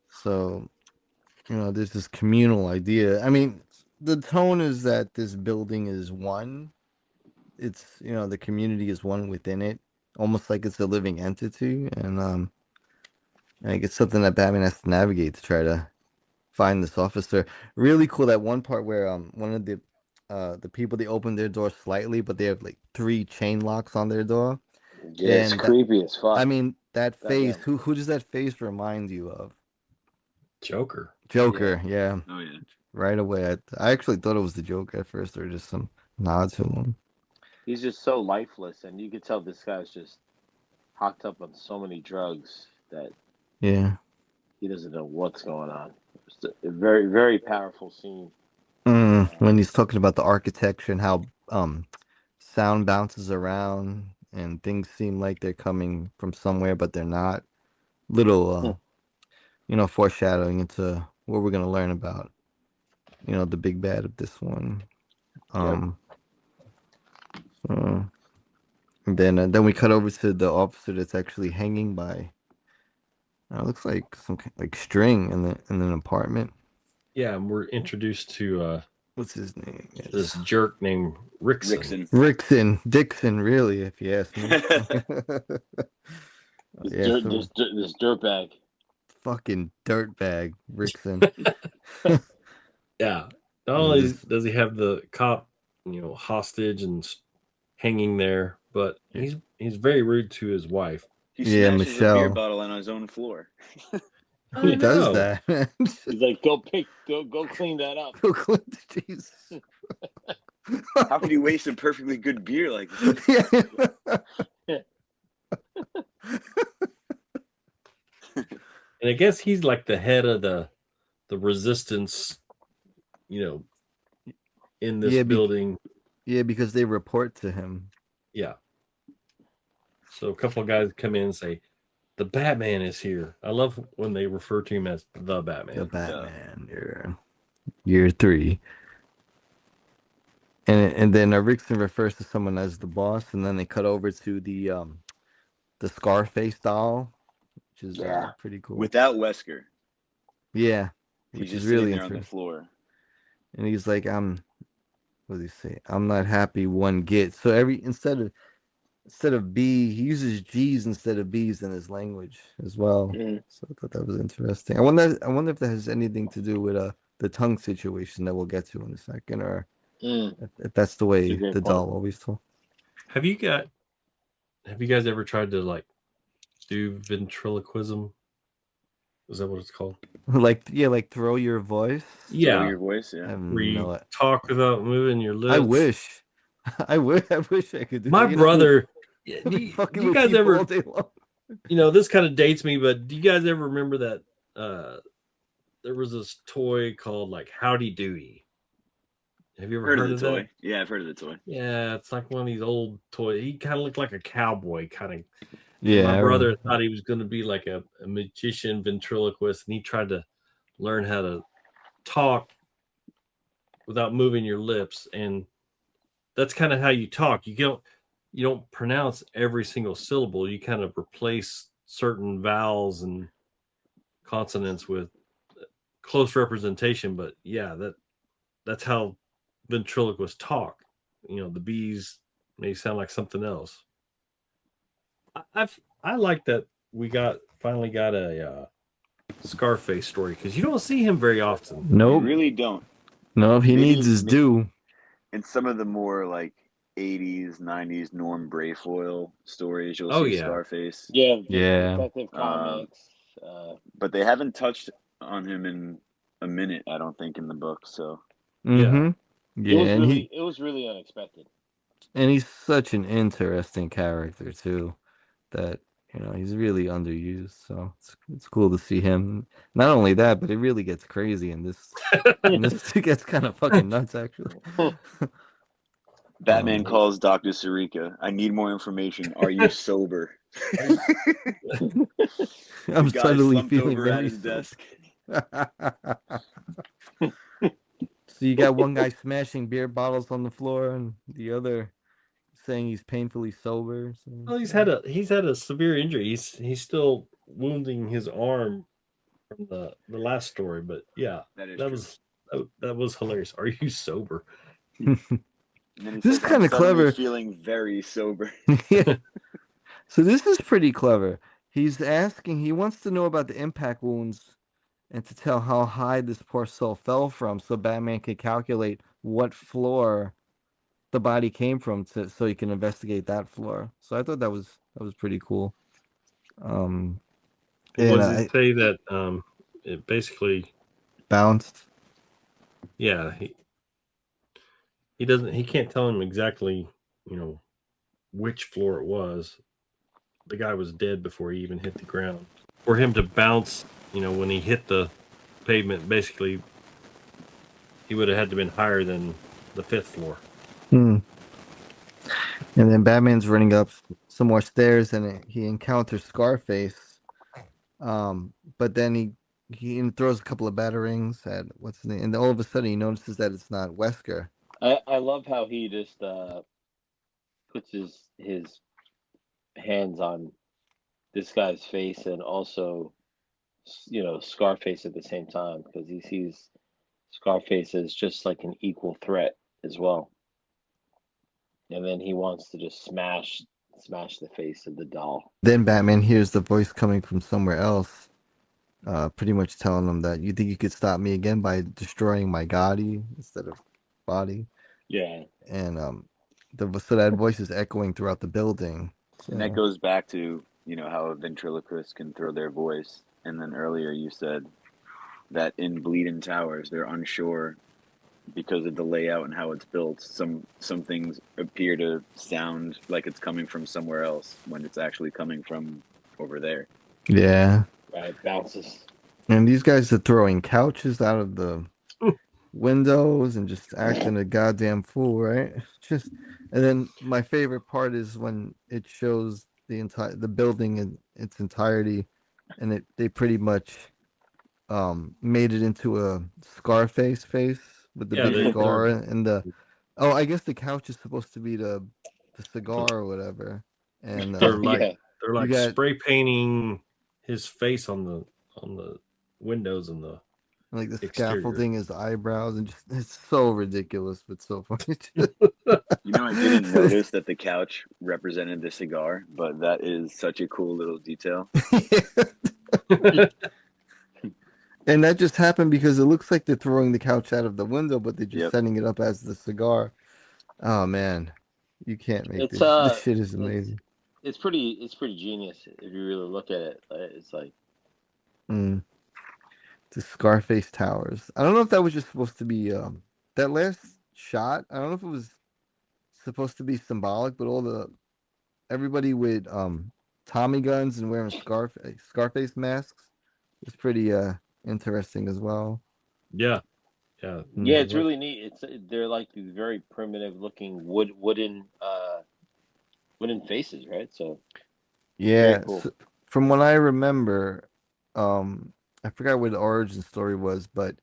So, there's this communal idea. I mean, the tone is that this building is one. It's, the community is one within it, almost like it's a living entity. And I think it's something that Batman has to navigate to try to find this officer. Really cool, that one part where one of the people, they open their door slightly, but they have like 3 chain locks on their door. Yeah, it's creepy as fuck. I mean, that face. Who does that face remind you of? Joker. Yeah. Oh yeah. Right away, I actually thought it was the Joker at first, or just some nod to him. He's just so lifeless, and you could tell this guy's just hocked up on so many drugs that he doesn't know what's going on. It's a very, very powerful scene. When he's talking about the architecture and how sound bounces around and things seem like they're coming from somewhere, but they're not. Little, foreshadowing into what we're going to learn about the big bad of this one. So, and then we cut over to the officer that's actually hanging by. It looks like some like string in an apartment. Yeah, and we're introduced to what's his name? This jerk named Rickson. Dixon, really, if you ask me. This dirtbag. Fucking dirtbag, Rickson. Yeah. Not only does he have the cop, hostage and hanging there, but he's very rude to his wife. He smashes a beer bottle on his own floor. Who does that? He's like, go clean that up. Go clean, jeez. How could you waste a perfectly good beer like this? Yeah. And I guess he's like the head of the resistance, in this building. Yeah, because they report to him. Yeah. So a couple of guys come in and say, the Batman is here. I love when they refer to him as the Batman. The Batman, year 3. And then Rickson refers to someone as the boss, and then they cut over to the Scarface doll, which is pretty cool. Without Wesker. Yeah, which is really there on the floor. And he's like, what does he say? I'm not happy one gets. So instead of B, he uses G's instead of B's in his language as well. So I thought that was interesting. I wonder if that has anything to do with the tongue situation that we'll get to in a second, or if that's the way the doll always told. Have you guys ever tried to like do ventriloquism? Is that what it's called? Like throw your voice. Yeah, throw your voice. Yeah, where you talk without moving your lips. I wish I could do. My brother. Do you guys ever? This kind of dates me, but do you guys ever remember that there was this toy called like Howdy Doody? Have you ever heard of the toy? Yeah, I've heard of the toy. Yeah, it's like one of these old toys. He kind of looked like a cowboy, kind of. Yeah, my brother thought he was going to be like a magician ventriloquist, and he tried to learn how to talk without moving your lips, and that's kind of how you talk. You don't pronounce every single syllable. You kind of replace certain vowels and consonants with close representation. But yeah, that's how ventriloquists talk. The B's may sound like something else. I like that we finally got a Scarface story, because you don't see him very often. Nope. You really don't. No, he needs his due. In some of the more like 80s, 90s Norm Brayfoyle stories, you'll see Scarface. Yeah. Detective comics. But they haven't touched on him in a minute, I don't think, in the book. So yeah, it was really unexpected. And he's such an interesting character too, that he's really underused. So it's cool to see him. Not only that, but it really gets crazy in this. It gets kind of fucking nuts, actually. Batman calls Dr. Sarika. I need more information. Are you sober? I'm suddenly feeling over at his desk. So you got one guy smashing beer bottles on the floor, and the other saying he's painfully sober. So. Well, he's had a severe injury. He's still wounding his arm from the last story. But yeah, that was hilarious. Are you sober? This is kind of clever. Feeling very sober. Yeah. So this is pretty clever. He wants to know about the impact wounds and to tell how high this poor soul fell from, so Batman can calculate what floor the body came from, so he can investigate that floor. So I thought that was pretty cool. Say that it basically bounced? Yeah, he can't tell him exactly, which floor it was. The guy was dead before he even hit the ground. For him to bounce, when he hit the pavement, basically, he would have had to been higher than the 5th floor. And then Batman's running up some more stairs, and he encounters Scarface. But then he throws a couple of batarangs at what's his name, and all of a sudden he notices that it's not Wesker. I love how he just puts his hands on this guy's face and also Scarface at the same time, because he sees Scarface as just like an equal threat as well, and then he wants to just smash the face of the doll. Then Batman hears the voice coming from somewhere else, pretty much telling him that you think you could stop me again by destroying my Gotti instead of body. Yeah. And so that voice is echoing throughout the building. So. And that goes back to, how a ventriloquist can throw their voice. And then earlier you said that in Bleeding Towers, they're unsure because of the layout and how it's built. Some things appear to sound like it's coming from somewhere else when it's actually coming from over there. Yeah. Right, bounces. And these guys are throwing couches out of the windows and just acting a goddamn fool, right? And then my favorite part is when it shows the building in its entirety, and they pretty much made it into a Scarface face with the big cigar and I guess the couch is supposed to be the cigar or whatever. And they're like spray painting his face on the windows and the like the exterior. scaffolding, his eyebrows, and it's so ridiculous but so funny. I didn't notice that the couch represented the cigar, but that is such a cool little detail. And that just happened because it looks like they're throwing the couch out of the window, but they're just setting it up as the cigar. Oh man, you can't make this. This shit is amazing. It's pretty genius if you really look at it. It's like the Scarface Towers. I don't know if that was just supposed to be that last shot. I don't know if it was supposed to be symbolic, but everybody with Tommy guns and wearing Scarface masks is pretty interesting as well. Yeah. It's really neat. They're like these very primitive looking wooden faces, right? So yeah, cool. So from what I remember, I forgot what the origin story was, but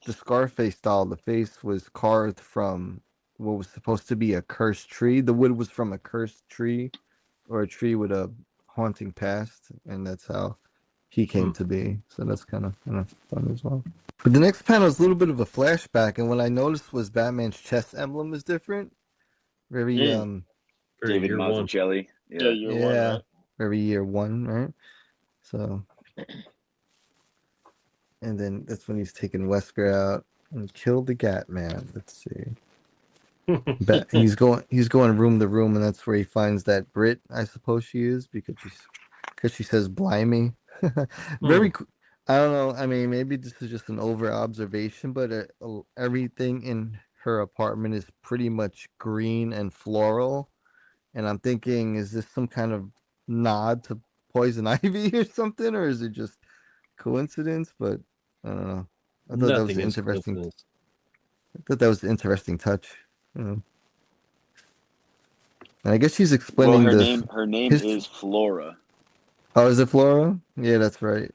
the Scarface doll, the face was carved from what was supposed to be a cursed tree. The wood was from a cursed tree, or a tree with a haunting past, and that's how he came to be. So that's kind of fun as well. But the next panel is a little bit of a flashback, and what I noticed was Batman's chest emblem is different. Very David Mazzucchelli. Yeah, year one, right? Very year one, right? So, and then that's when he's taking Wesker out and killed the Gat Man. Let's see. He's going room to room, and that's where he finds that Brit, I suppose she is, because she says "blimey." Very cool. I don't know. I mean, maybe this is just an over observation, but everything in her apartment is pretty much green and floral, and I'm thinking, is this some kind of nod to Poison Ivy or something, or is it just coincidence? But I don't know. I thought that was interesting. I thought that was an interesting touch. And I guess she's explaining her name is Flora. Oh, is it Flora? Yeah, that's right.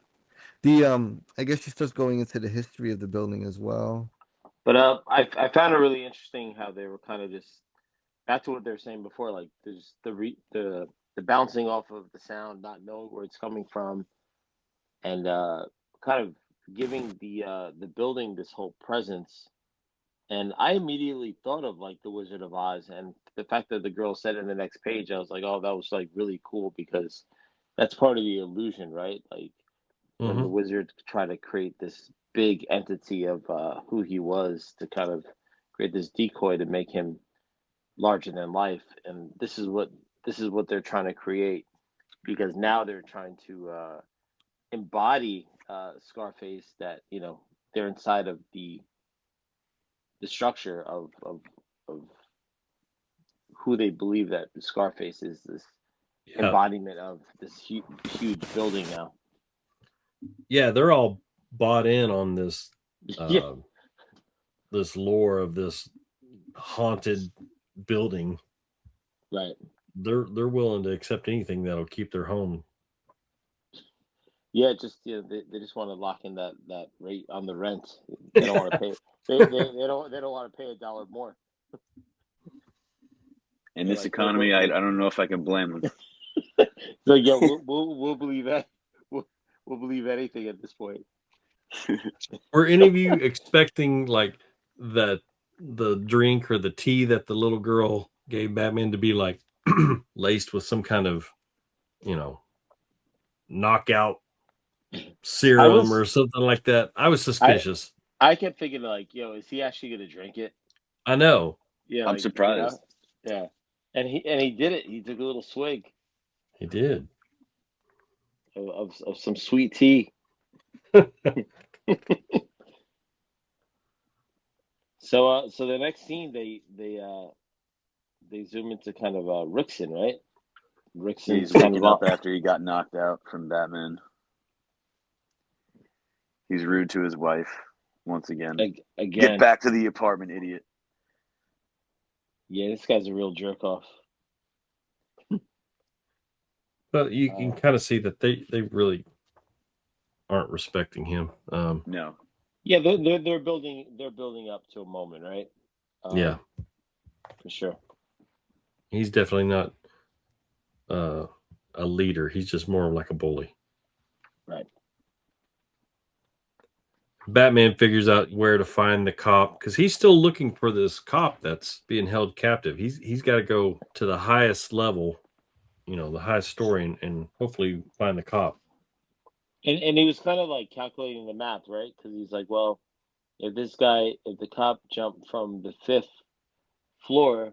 I guess she starts going into the history of the building as well. But I found it really interesting how they were kind of just back to what they were saying before. Like there's the bouncing off of the sound, not knowing where it's coming from, and kind of giving the building this whole presence. And I immediately thought of like the Wizard of Oz, and the fact that the girl said in the next page, I was like, oh, that was like really cool, because that's part of the illusion, right? Like when the wizard tried to create this big entity of who he was to kind of create this decoy to make him larger than life, and this is what they're trying to create, because now they're trying to embody Scarface, that they're inside of the structure of who they believe that Scarface is, this embodiment of this huge building now. Yeah, they're all bought in on this this lore of this haunted building. Right. They're willing to accept anything that'll keep their home. Yeah, just they just want to lock in that rate on the rent. They don't want to pay. They don't want to pay $1 more. In this economy, I don't know if I can blame them. So yeah, we'll believe that. We'll believe anything at this point. Were any of you expecting like that the drink or the tea that the little girl gave Batman to be like laced with some kind of, knockout serum or something like that? I was suspicious. I kept thinking like, is he actually going to drink it? I know. Yeah, I'm surprised. Yeah, and he did it. He took a little swig. He did. Of some sweet tea. So the next scene they zoom into kind of Rickson, right? He's waking up after he got knocked out from Batman. He's rude to his wife once again. Get back to the apartment, idiot. Yeah, this guy's a real jerk off. But you can kind of see that they really aren't respecting him. No. Yeah, they're building up to a moment, right? Yeah, for sure. He's definitely not a leader. He's just more like a bully. Right. Batman figures out where to find the cop because he's still looking for this cop that's being held captive. He's got to go to the highest level, the highest story, and hopefully find the cop. And he was kind of like calculating the math, right? Because he's like, well, if the cop jumped from the 5th floor,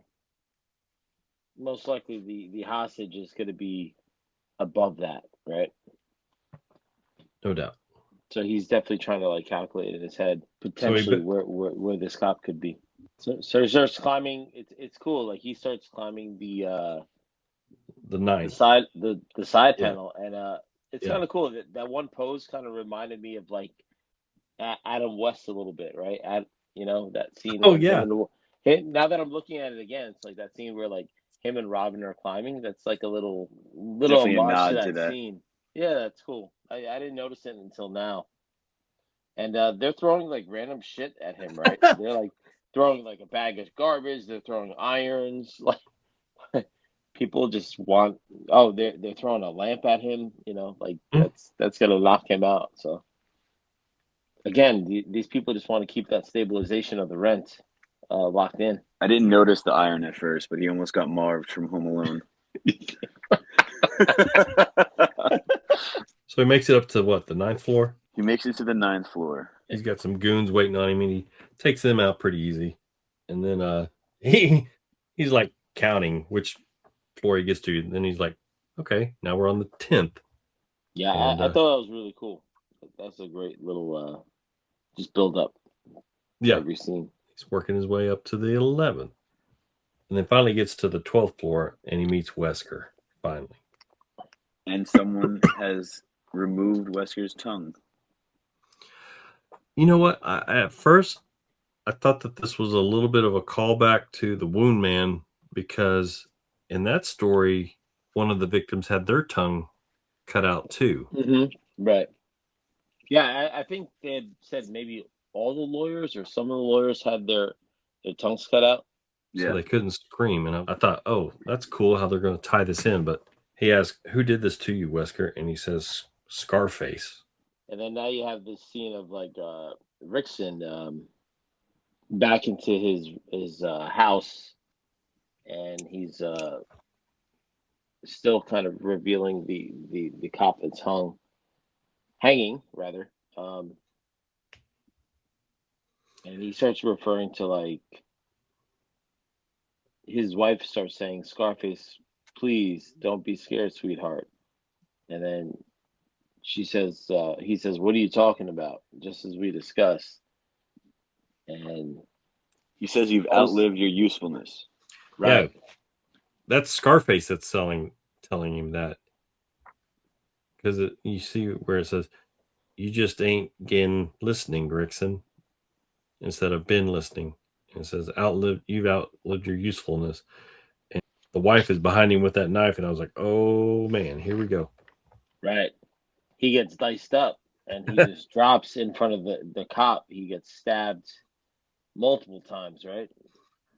most likely the hostage is going to be above that, right? No doubt. So he's definitely trying to like calculate in his head potentially where this cop could be. So he starts climbing. It's cool. Like he starts climbing the 9th the side panel, and it's kind of cool. That one pose kind of reminded me of like Adam West a little bit, right? That scene. Oh yeah. Now that I'm looking at it again, it's like that scene where like him and Robin are climbing. That's like a little homage to that scene. Yeah, that's cool. I didn't notice it until now. And they're throwing like random shit at him, right? They're like throwing like a bag of garbage. They're throwing irons. Like people just want. Oh, they're throwing a lamp at him. That's gonna knock him out. So again, these people just want to keep that stabilization of the rent locked in. I didn't notice the iron at first, but he almost got Marved from Home Alone. So he makes it up to what, the 9th floor? He makes it to the 9th floor. He's got some goons waiting on him, and he takes them out pretty easy. And then he's like counting which floor he gets to. And then he's like, okay, now we're on the 10th. Yeah, I thought that was really cool. That's a great little just build up. Yeah. Every scene. He's working his way up to the 11th. And then finally gets to the 12th floor, and he meets Wesker, finally. And someone has removed Wesker's tongue. You know what? At first, I thought that this was a little bit of a callback to the Wound Man, because in that story, one of the victims had their tongue cut out too. Mm-hmm. Right. Yeah, I think they had said maybe all the lawyers or some of the lawyers had their tongues cut out. So they couldn't scream. And I thought, oh, that's cool how they're going to tie this in. But he asks, who did this to you, Wesker? And he says, Scarface. And then now you have this scene of like Rickson back into his house, and he's still kind of revealing the cop that's hanging rather, and he starts referring to like his wife starts saying, Scarface, please don't be scared, sweetheart. And then he says, what are you talking about? Just as we discussed. And he says you've outlived your usefulness. Right. Yeah, that's Scarface that's telling him that. Because you see where it says, you just ain't been listening, Rickson, instead of been listening. And it says, you've outlived your usefulness. And the wife is behind him with that knife, and I was like, oh man, here we go. Right. he gets diced up and he just drops in front of the cop. He gets stabbed multiple times, right?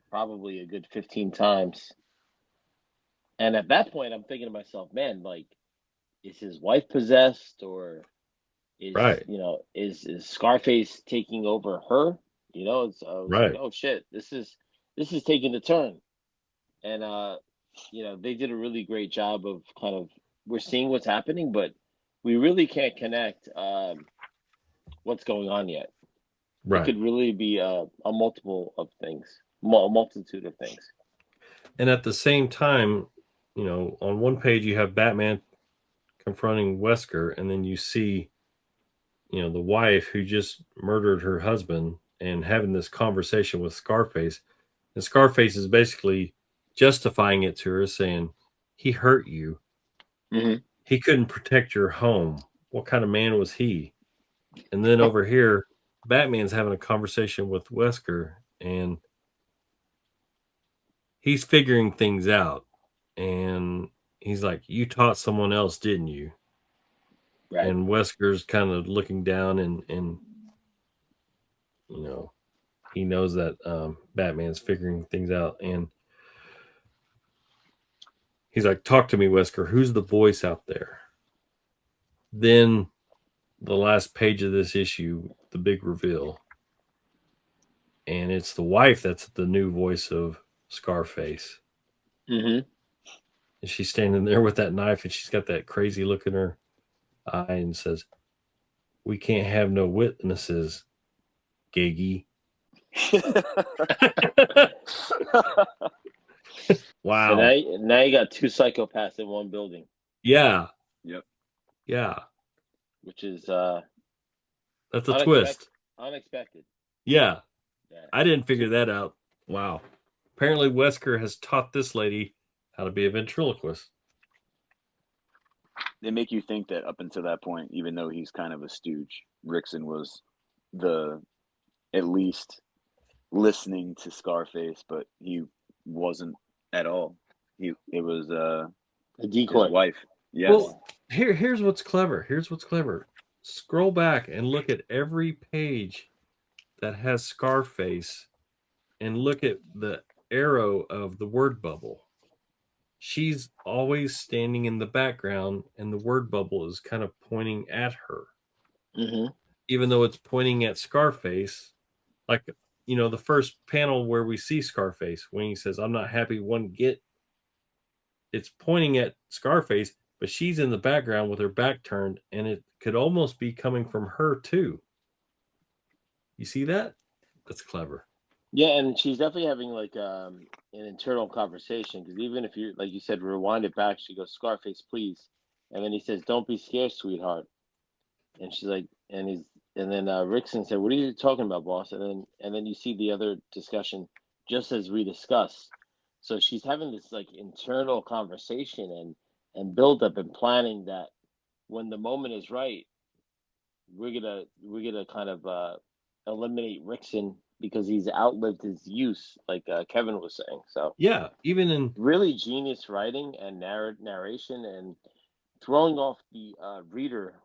Probably a good 15 times. And at that point, I'm thinking to myself, man, like, is his wife possessed, or is Right. is Scarface taking over her? I was Right. like, oh shit, this is taking the turn. And they did a really great job of kind of, we're seeing what's happening, but we really can't connect what's going on yet. Right. It could really be a multiple of things, a multitude of things. And at the same time, on one page you have Batman confronting Wesker, and then you see, the wife who just murdered her husband and having this conversation with Scarface. And Scarface is basically justifying it to her, saying, he hurt you. Mm-hmm. He couldn't protect your home. What kind of man was he? And then over here, Batman's having a conversation with Wesker, and he's figuring things out. And he's like, you taught someone else, didn't you? Right. And Wesker's kind of looking down, and he knows that Batman's figuring things out. And he's like, talk to me, Wesker. Who's the voice out there? Then the last page of this issue, the big reveal. And it's the wife that's the new voice of Scarface. Mm-hmm. And she's standing there with that knife, and she's got that crazy look in her eye and says, we can't have no witnesses, Gagey. Wow. So now you got two psychopaths in one building. Yeah. Yep. Yeah. Which is that's a twist. Unexpected. Yeah. I didn't figure that out. Wow. Apparently Wesker has taught this lady how to be a ventriloquist. They make you think that up until that point, even though he's kind of a stooge, Rickson was at least listening to Scarface, but he wasn't at all. It was a decoy. His wife. Yes. Well, here's what's clever. Scroll back and look at every page that has Scarface, and look at the arrow of the word bubble. She's always standing in the background, and the word bubble is kind of pointing at her. Mm-hmm. Even though it's pointing at Scarface, like, the first panel where we see Scarface, when he says, I'm not happy one get, it's pointing at Scarface, but she's in the background with her back turned, and it could almost be coming from her too. You see that? That's clever. Yeah, and she's definitely having like an internal conversation, because even if you, like you said, rewind it back, she goes, Scarface, please. And then he says, don't be scared, sweetheart. And she's like, and then Rickson said, what are you talking about, boss? And then you see the other discussion, just as we discussed. So she's having this like internal conversation and build up and planning that when the moment is right, we're gonna kind of eliminate Rickson, because he's outlived his use, like Kevin was saying. So yeah, even in really genius writing and narration, and throwing off the reader,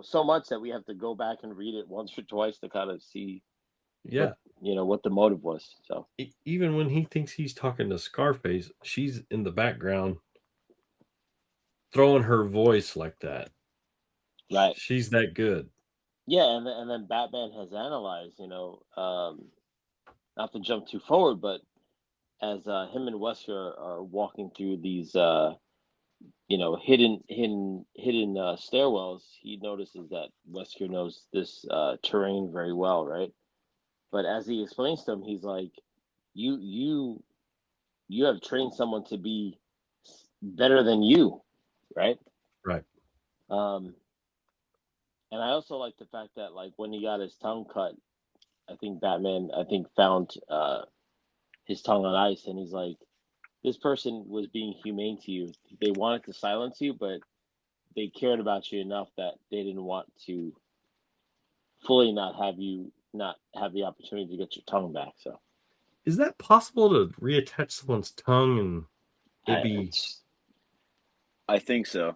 so much that we have to go back and read it once or twice to kind of see, what the motive was. So even when he thinks he's talking to Scarface, she's in the background throwing her voice like that. Right. She's that good. Yeah, and then Batman has analyzed, not to jump too forward, but as him and Wesker are walking through these, hidden stairwells, he notices that Wesker knows this terrain very well, right? But as he explains to him, he's like, "You have trained someone to be better than you, right?" Right. And I also like the fact that, like, when he got his tongue cut, I think Batman found his tongue on ice, and he's like, this person was being humane to you. They wanted to silence you, but they cared about you enough that they didn't want to fully not have the opportunity to get your tongue back. So, is that possible to reattach someone's tongue and it be? I think so.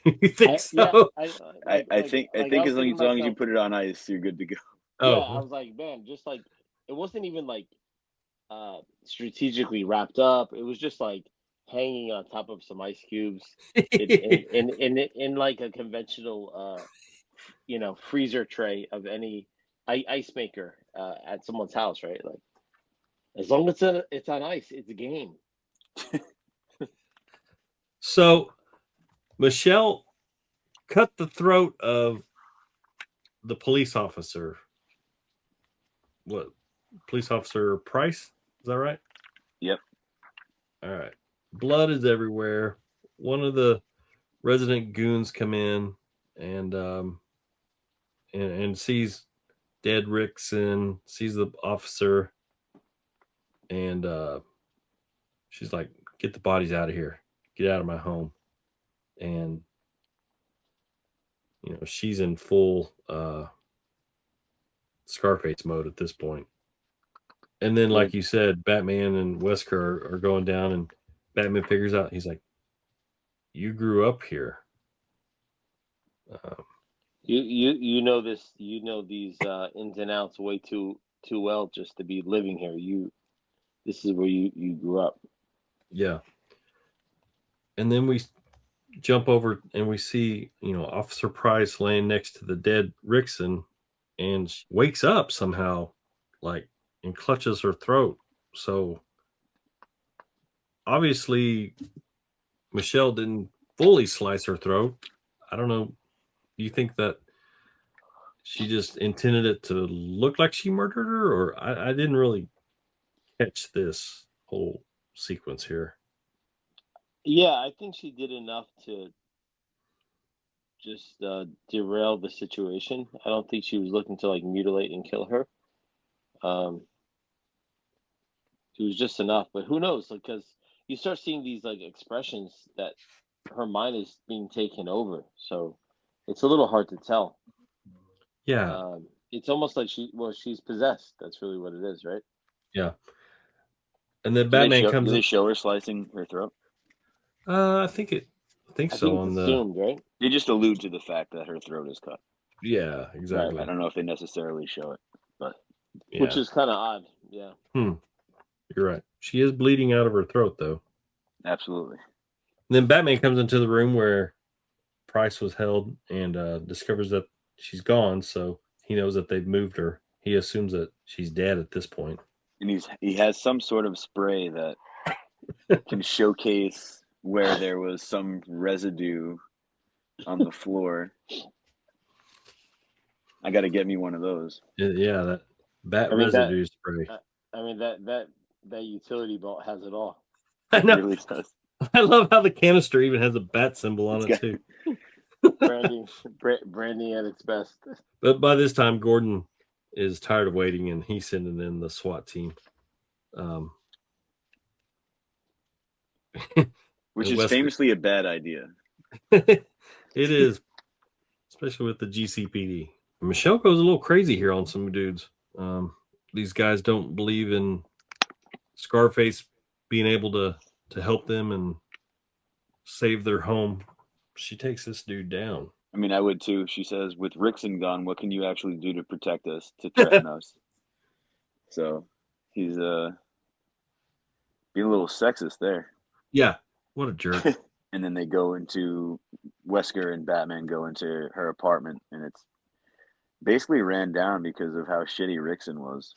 You think so? I think as long as you put it on ice, you're good to go. Yeah, I was like, man, just like it wasn't even like strategically wrapped up. It was just like hanging on top of some ice cubes in like a conventional freezer tray of any ice maker at someone's house, right? Like as long as it's on ice, it's a game. So Michelle cut the throat of the police officer. What? Police officer Price? Is that right? Yep. All right. Blood is everywhere. One of the resident goons come in and sees dead Rickson, sees the officer, and she's like, "Get the bodies out of here. Get out of my home." And she's in full Scarface mode at this point. And then, like you said, Batman and Wesker are going down, and Batman figures out, he's like, "You grew up here." You know this. You know these ins and outs way too well just to be living here. This is where you grew up. Yeah. And then we jump over and we see, Officer Price laying next to the dead Rickson, and she wakes up somehow, and clutches her throat. So obviously Michelle didn't fully slice her throat. I don't know. Do you think that she just intended it to look like she murdered her? Or I didn't really catch this whole sequence here. Yeah, I think she did enough to just derail the situation. I don't think she was looking to mutilate and kill her. It was just enough, but who knows? Because you start seeing these expressions that her mind is being taken over, so it's a little hard to tell. Yeah, it's almost like she's possessed. That's really what it is, right? Yeah. And then Batman comes. Do they show her slicing her throat? I think so. It's assumed, right? They just allude to the fact that her throat is cut. Yeah, exactly. Right. I don't know if they necessarily show it, but which is kind of odd. Yeah. You're right. She is bleeding out of her throat, though. Absolutely. And then Batman comes into the room where Price was held and discovers that she's gone. So he knows that they've moved her. He assumes that she's dead at this point. And he has some sort of spray that can showcase where there was some residue on the floor. I got to get me one of those. Yeah, that bat residue spray. I mean that utility belt has it all. I know. It really does. I love how the canister even has a bat symbol on it too. Branding at its best. But by this time, Gordon is tired of waiting, and he's sending in the SWAT team. Which is famously a bad idea. It is, especially with the GCPD. Michelle goes a little crazy here on some dudes. These guys don't believe in Scarface being able to help them and save their home. She takes this dude down. I mean, I would too. She says, with Rickson gone, what can you actually do to protect us, to threaten us? So he's being a little sexist there. Yeah, what a jerk. And then they go into, Wesker and Batman go into her apartment, and it's basically ran down because of how shitty Rickson was.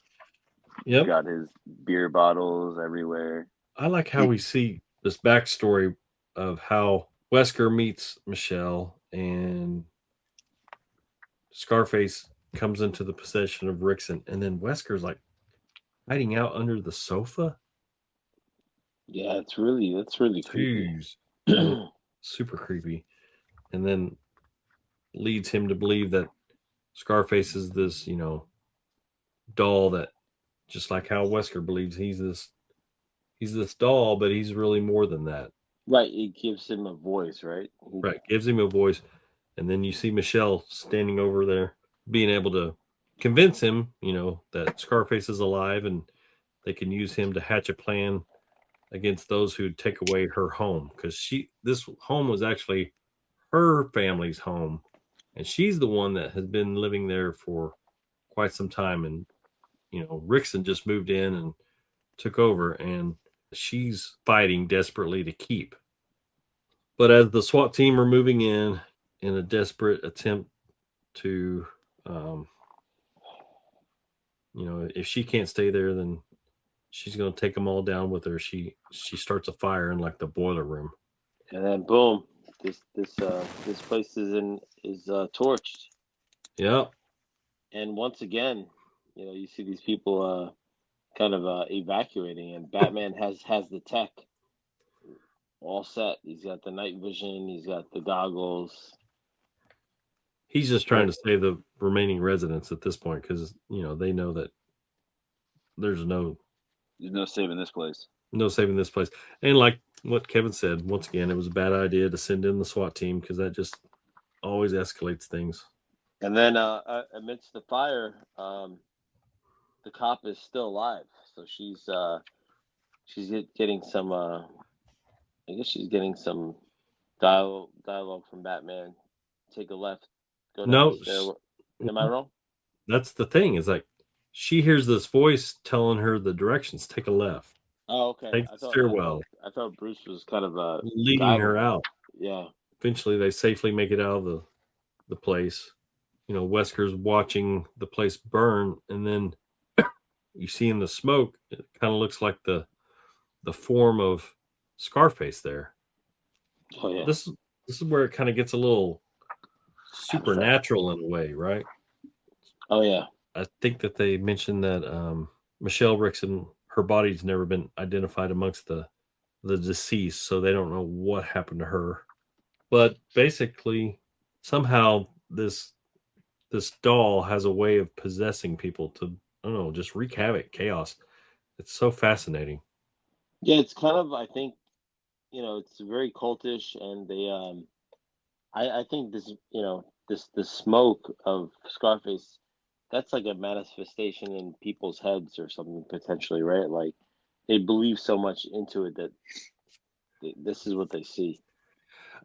Yep. Got his beer bottles everywhere. I like how we see this backstory of how Wesker meets Michelle and Scarface comes into the possession of Rickson, and then Wesker's hiding out under the sofa. Yeah, that's really creepy. Super creepy. And then leads him to believe that Scarface is this, doll that, just like how Wesker believes he's this doll, but he's really more than that. Right, it gives him a voice, right? Right, gives him a voice. And then you see Michelle standing over there, being able to convince him, that Scarface is alive and they can use him to hatch a plan against those who take away her home. Because this home was actually her family's home, and she's the one that has been living there for quite some time. And Rickson just moved in and took over, and she's fighting desperately to keep. But as the SWAT team are moving in a desperate attempt to, if she can't stay there, then she's going to take them all down with her. She starts a fire in like the boiler room, and then boom, this place is torched. Yep. And once again, you see these people kind of evacuating, and Batman has the tech all set. He's got the night vision. He's got the goggles. He's just trying to save the remaining residents at this point because they know that there's no saving this place. No saving this place. And like what Kevin said, once again, it was a bad idea to send in the SWAT team because that just always escalates things. And then amidst the fire, the cop is still alive. So she's getting some. I guess she's getting some dialogue from Batman. Take a left. Go downstairs. Am I wrong? That's the thing. Is like she hears this voice telling her the directions. Take a left. Oh, okay. Take the stairwell. I thought Bruce was kind of leading her out. Yeah. Eventually, they safely make it out of the place. Wesker's watching the place burn, and then you see in the smoke, it kind of looks like the form of Scarface there. Oh yeah. This is where it kind of gets a little supernatural in a way, right? Oh yeah. I think that they mentioned that Michelle Rickson, her body's never been identified amongst the deceased, so they don't know what happened to her. But basically, somehow this doll has a way of possessing people to, I don't know, just wreak havoc, chaos. It's so fascinating. Yeah, it's kind of, I think, it's very cultish, and they, I think this, the smoke of Scarface, that's like a manifestation in people's heads or something potentially, right? Like they believe so much into it that this is what they see.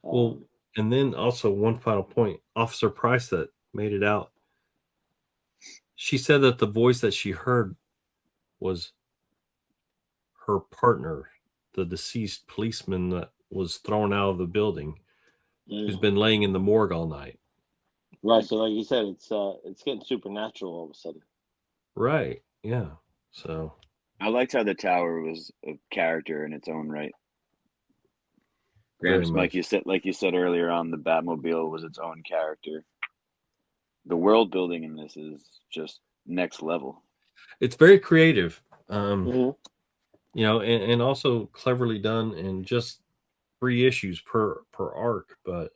Well, and then also one final point, Officer Price that made it out. She said that the voice that she heard was her partner, the deceased policeman that was thrown out of the building, who's been laying in the morgue all night. Right. So like you said, it's getting supernatural all of a sudden. Right. Yeah. So I liked how the tower was a character in its own right. Gramps, like you said earlier on, the Batmobile was its own character. The world building in this is just next level. It's very creative. And also cleverly done in just 3 issues per arc, but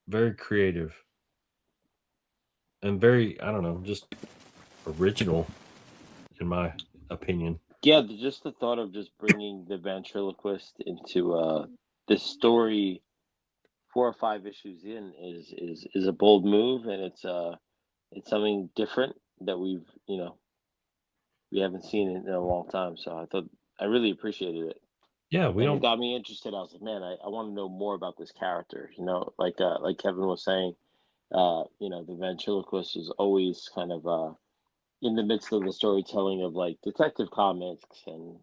very creative and very, I don't know, just original in my opinion. Yeah, just the thought of just bringing the ventriloquist into this story 4 or 5 issues in is a bold move, and it's something different that we haven't seen in a long time. So I really appreciated it. Yeah, it got me interested. I was like, man, I want to know more about this character. Like Kevin was saying, the ventriloquist was always kind of in the midst of the storytelling of like Detective Comics and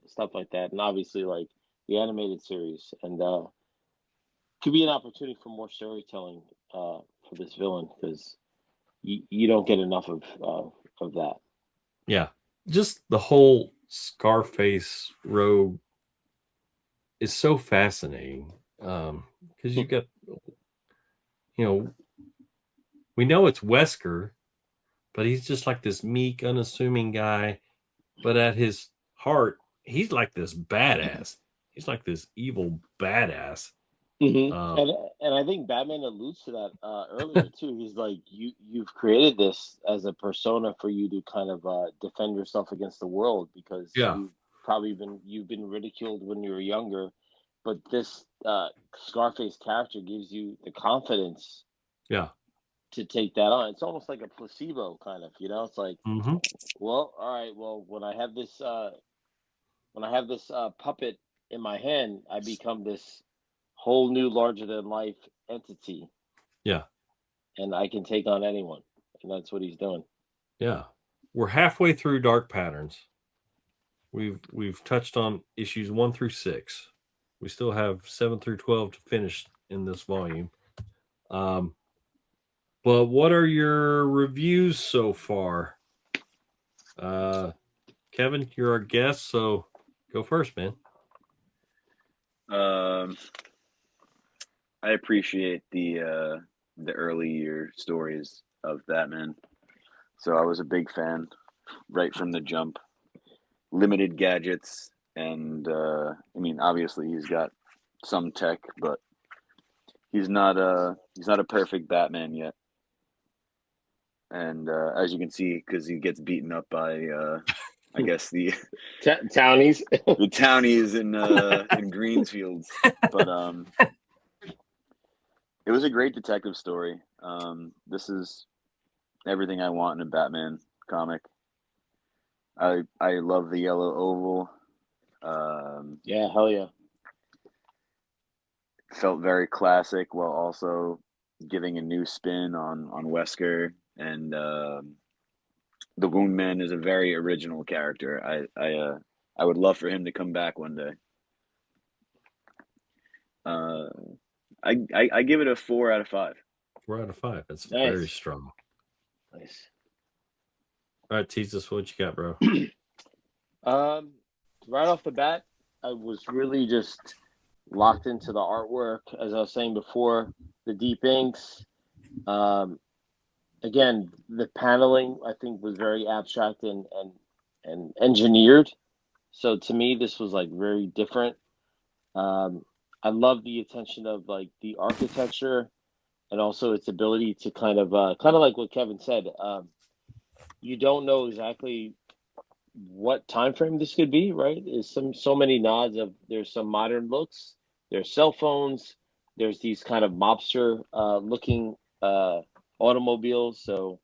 stuff like that, and obviously like the animated series, and could be an opportunity for more storytelling for this villain because you don't get enough of that. Yeah, just the whole Scarface rogue is so fascinating because you got, we know it's Wesker, but he's just like this meek, unassuming guy. But at his heart, he's like this badass. He's like this evil badass. Mm-hmm. And I think Batman alludes to that earlier too. He's like, you've created this as a persona for you to kind of defend yourself against the world because you've been ridiculed when you were younger, but this Scarface character gives you the confidence. Yeah. To take that on. It's almost like a placebo kind of, it's like, well, all right, well, when I have this puppet in my hand, I become this whole new larger than life entity. Yeah. And I can take on anyone. And that's what he's doing. Yeah. We're halfway through Dark Patterns. We've touched on issues 1 through 6. We still have 7 through 12 to finish in this volume. But what are your reviews so far? Kevin, you're our guest, so go first, man. I appreciate the early year stories of Batman. So I was a big fan right from the jump. Limited gadgets, and I mean, obviously he's got some tech, but he's not a perfect Batman yet. And as you can see, because he gets beaten up by I guess the townies, the townies in Greensfields, but it was a great detective story. This is everything I want in a Batman comic. I love the yellow oval. Yeah, hell yeah. Felt very classic while also giving a new spin on Wesker, and the Wound Man is a very original character. I would love for him to come back one day. I give it a 4 out of 5. 4 out of 5. That's nice. Very strong. Nice. All right, Jesus, what you got, bro? Right off the bat, I was really just locked into the artwork, as I was saying before, the deep inks. Again, the paneling I think was very abstract and engineered. So to me, this was like very different. I love the attention of like the architecture and also its ability to kind of like what Kevin said. You don't know exactly what time frame this could be, right? There's so many nods of there's some modern looks, there's cell phones, there's these kind of mobster looking automobiles, so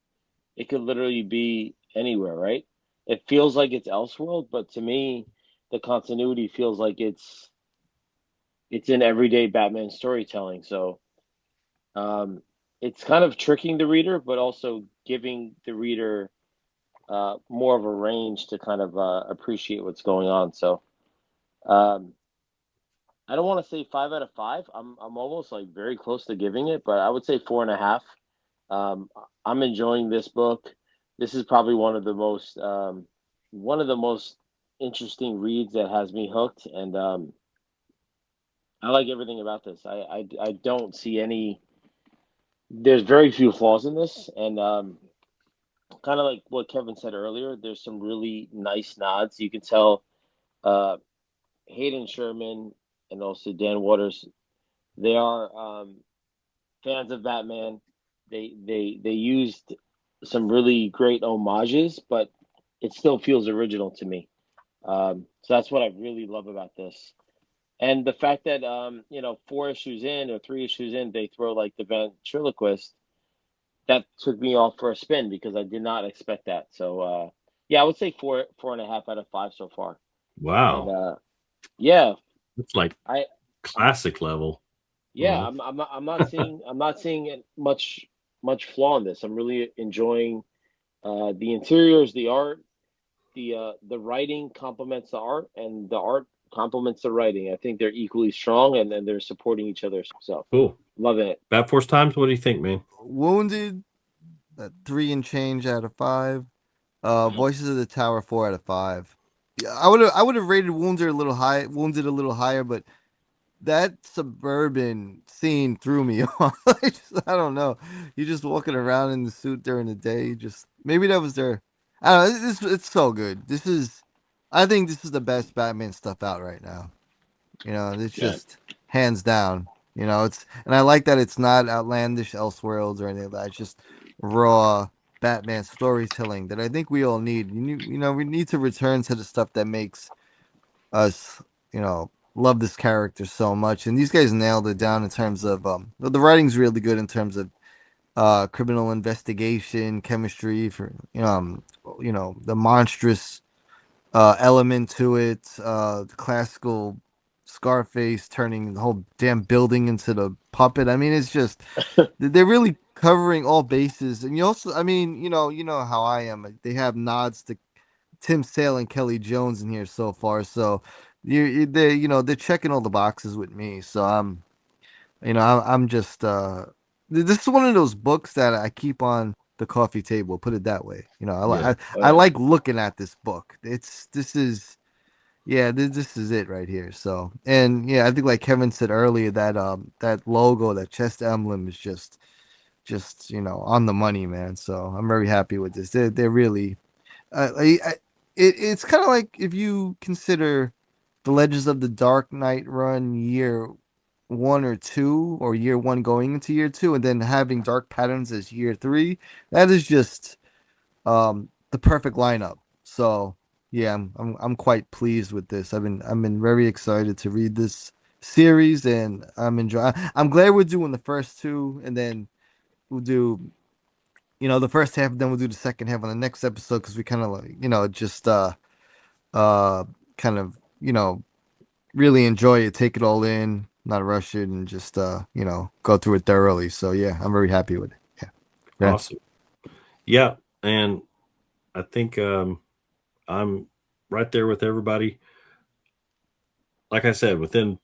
it could literally be anywhere, right? It feels like it's Elseworld, but to me, the continuity feels like it's in everyday Batman storytelling. So it's kind of tricking the reader, but also giving the reader more of a range to kind of appreciate what's going on. So I don't want to say 5 out of 5. I'm almost like very close to giving it, but I would say 4.5. I'm enjoying this book. This is probably one of the most interesting reads that has me hooked, and I like everything about this. I don't see any. There's very few flaws in this, and kind of like what Kevin said earlier. There's some really nice nods. You can tell Hayden, Sherman, and also Dan Waters, they are fans of Batman. They used some really great homages, but it still feels original to me. So that's what I really love about this. And the fact that 4 issues in or 3 issues in, they throw like the ventriloquist, that took me off for a spin because I did not expect that. So yeah, I would say 4.5 out of 5 so far. Wow. And, yeah, it's like classic level. Yeah, I'm not seeing much flaw in this. I'm really enjoying the interiors, the art, the writing complements the art, and the art complements the writing. I think they're equally strong, and then they're supporting each other. So cool, loving it. Bat Force Times, what do you think, man? Wounded, 3 and change out of 5. Voices of the Tower, 4 out of 5. Yeah, I would have rated Wounded a little higher, but that suburban scene threw me off. I don't know. You're just walking around in the suit during the day. Maybe that was their. I don't know. It's so good. I think this is the best Batman stuff out right now. It's just hands down. And I like that it's not outlandish Elseworlds or anything like that. It's just raw Batman storytelling that I think we all need. We need to return to the stuff that makes us, love this character so much. And these guys nailed it down in terms of the writing's really good in terms of criminal investigation, chemistry for the monstrous element to it, the classical Scarface turning the whole damn building into the puppet. I mean, it's just they're really covering all bases. And you also, I mean, you know how I am. They have nods to Tim Sale and Kelly Jones in here so far. So they're they're checking all the boxes with me. So I'm just this is one of those books that I keep on the coffee table. Put it that way. I like looking at this book. This is it right here. So, and yeah, I think like Kevin said earlier that that logo, that chest emblem is just on the money, man. So I'm very happy with this. They're really it's kind of like if you consider the Legends of the Dark Knight run year 1 or 2, or year 1 going into year 2, and then having Dark Patterns as year 3. That is just the perfect lineup. So yeah, I'm quite pleased with this. I've been very excited to read this series, and I'm glad we're doing the first 2, and then we'll do the first half, then we'll do the second half on the next episode, because we kind of like just kind of really enjoy it, take it all in, not rush it, and just go through it thoroughly. So yeah, I'm very happy with it. Yeah. Awesome. Yeah, and I think I'm right there with everybody. Like I said, within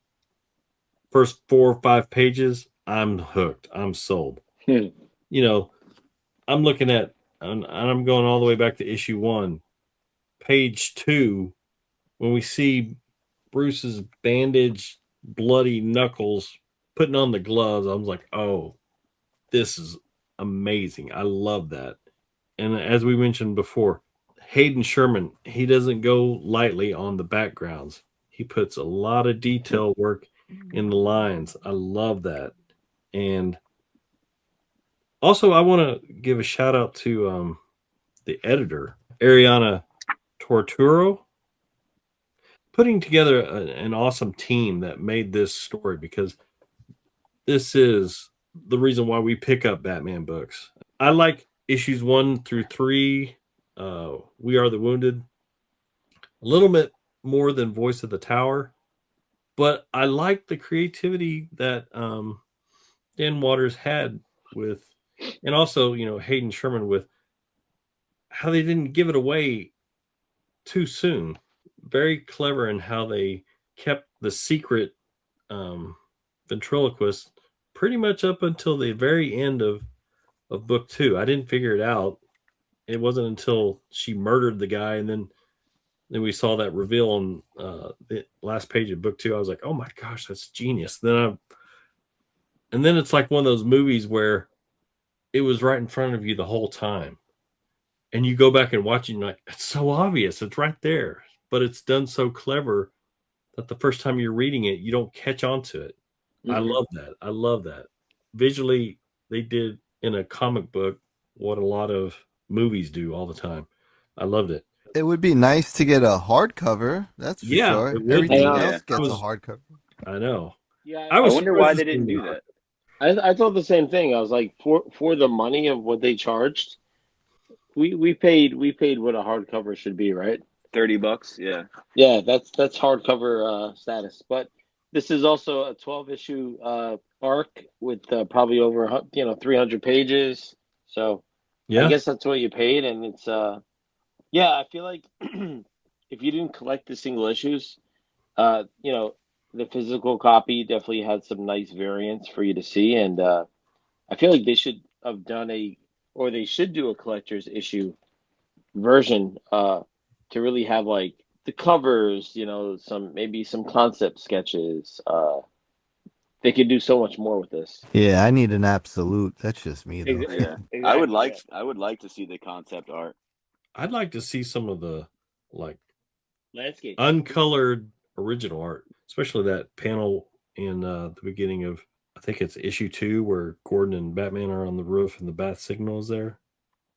first 4 or 5 pages, I'm hooked. I'm sold. I'm looking at, and I'm going all the way back to issue 1, page 2, when we see Bruce's bandaged, bloody knuckles putting on the gloves. I was like, oh, this is amazing. I love that. And as we mentioned before, Hayden Sherman, he doesn't go lightly on the backgrounds. He puts a lot of detail work in the lines. I love that. And also, I want to give a shout out to the editor, Arianna Turturro, putting together an awesome team that made this story, because this is the reason why we pick up Batman books. I like issues 1 through 3. We Are the Wounded a little bit more than Voice of the Tower, but I like the creativity that Dan Waters had with, and also Hayden Sherman, with how they didn't give it away too soon. Very clever in how they kept the secret ventriloquist pretty much up until the very end of book 2. I didn't figure it out. It wasn't until she murdered the guy, and then we saw that reveal on the last page of book 2. I was like, oh my gosh, that's genius. And then it's like one of those movies where it was right in front of you the whole time, and you go back and watch it, and you're like, it's so obvious, it's right there, but it's done so clever that the first time you're reading it, you don't catch on to it. Mm-hmm. I love that. Visually, they did in a comic book what a lot of movies do all the time. I loved it. It would be nice to get a hardcover. That's for sure. Everything else gets a hardcover. I know. Yeah, I wonder why they didn't do that. I thought the same thing. I was like, for the money of what they charged, we paid what a hardcover should be, right? $30. Yeah. Yeah, that's hardcover status. But this is also a 12-issue arc with probably over 300 pages. So yeah, I guess that's what you paid, and it's yeah. I feel like if you didn't collect the single issues, the physical copy definitely had some nice variants for you to see, and I feel like they should have done they should do a collector's issue version to really have like the covers, maybe some concept sketches. They could do so much more with this. Yeah, I need an absolute. That's just me, though. Yeah. Exactly. I would like to see the concept art. I'd like to see some of the landscape uncolored original art, especially that panel in the beginning of, I think it's issue 2, where Gordon and Batman are on the roof and the bat signal is there.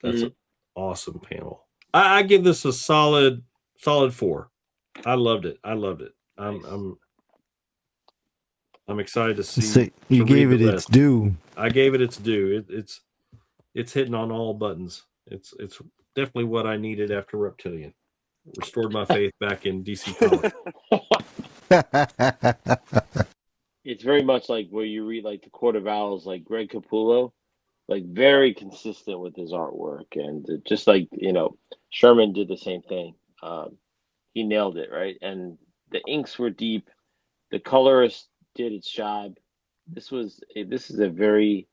That's an awesome panel. I give this a solid 4. I loved it. Nice. I'm excited to see. So you gave it its due. I gave it its due. It's hitting on all buttons. It's definitely what I needed after Reptilian. Restored my faith back in DC Comics. It's very much like where you read like the Court of Owls, like Greg Capullo, like very consistent with his artwork, and just like Sherman did the same thing. He nailed it, right? And the inks were deep. The colorist did its job. This is a very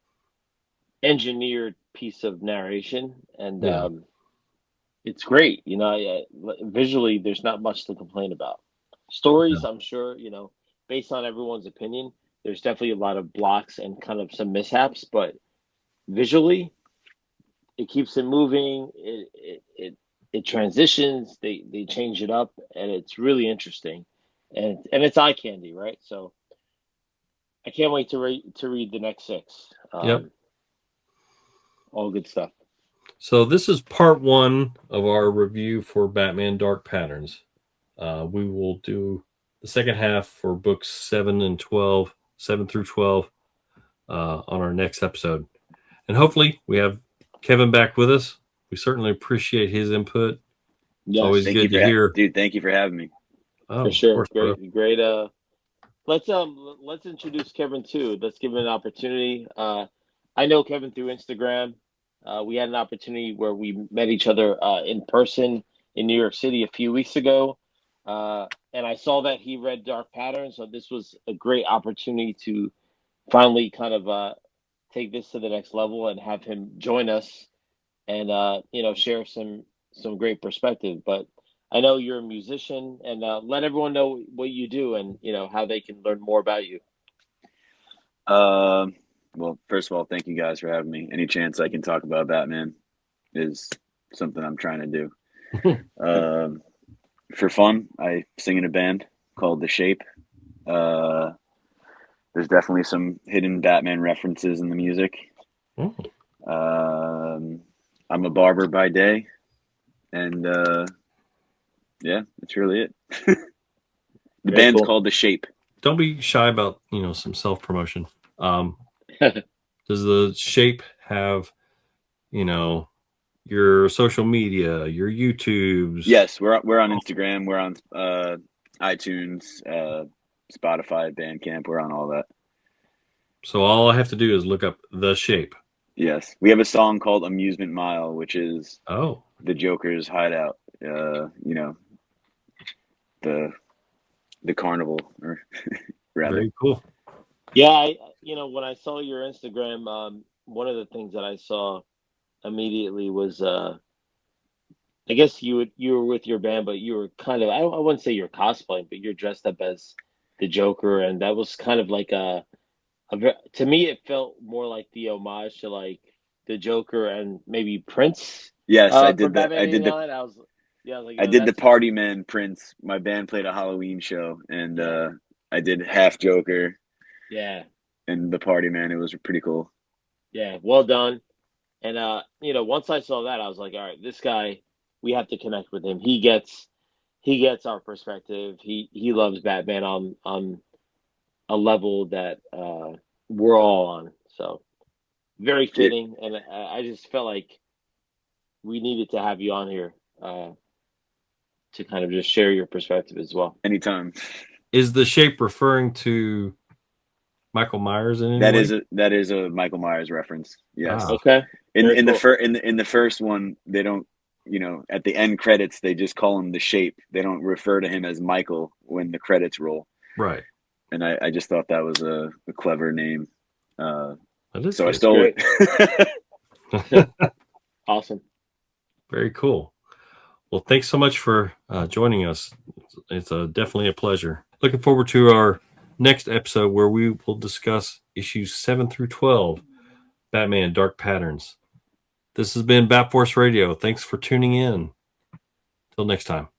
engineered piece of narration, and it's great. Visually, there's not much to complain about. Stories, I'm sure, based on everyone's opinion, there's definitely a lot of blocks and kind of some mishaps, but visually, it keeps it moving. It transitions. They change it up, and it's really interesting, and it's eye candy, right? So I can't wait to read the next 6. Yep. All good stuff. So this is part 1 of our review for Batman Dark Patterns. We will do the second half for books 7 through 12 on our next episode. And hopefully we have Kevin back with us. We certainly appreciate his input. It's always good to hear. Dude, thank you for having me. Oh, for sure. Great. Let's introduce Kevin too. Let's give him an opportunity. I know Kevin through Instagram. We had an opportunity where we met each other in person in New York City a few weeks ago. And I saw that he read Dark Patterns. So this was a great opportunity to finally kind of take this to the next level and have him join us and, share some great perspective. But I know you're a musician, and let everyone know what you do and, how they can learn more about you. Well, first of all, thank you guys for having me. Any chance I can talk about Batman is something I'm trying to do. For fun, I sing in a band called The Shape. There's definitely some hidden Batman references in the music. I'm a barber by day, and that's really it. The band's called The Shape. Don't be shy about some self-promotion. Does The Shape have your social media, your YouTubes? Yes, we're on Instagram, we're on iTunes, Spotify, Bandcamp, we're on all that. So all I have to do is look up The Shape. Yes, we have a song called Amusement Mile, which is the Joker's hideout. The carnival, or rather. Very cool. Yeah, when I saw your Instagram, one of the things that I saw immediately was, I guess you were with your band, but you were kind of, I wouldn't say you're cosplaying, but you're dressed up as the Joker, and that was kind of like to me, it felt more like the homage to like the Joker and maybe Prince. Yes, I did that. I did the Party Man Prince. My band played a Halloween show, and I did half Joker. Yeah. And the Party Man. It was pretty cool. Yeah, well done. And once I saw that, I was like, all right, this guy, we have to connect with him. He gets our perspective. He loves Batman on a level that we're all on. So very fitting. And I just felt like we needed to have you on here to kind of just share your perspective as well. Anytime. Is The Shape referring to Michael Myers in any way? That is a Michael Myers reference. Yes. Okay. In the first one, they don't, at the end credits, they just call him The Shape. They don't refer to him as Michael when the credits roll. Right. And I just thought that was a clever name. So good. I stole it. Awesome. Very cool. Well, thanks so much for joining us. It's definitely a pleasure. Looking forward to our next episode where we will discuss issues 7 through 12, Batman Dark Patterns. This has been Bat Force Radio. Thanks for tuning in. Till next time.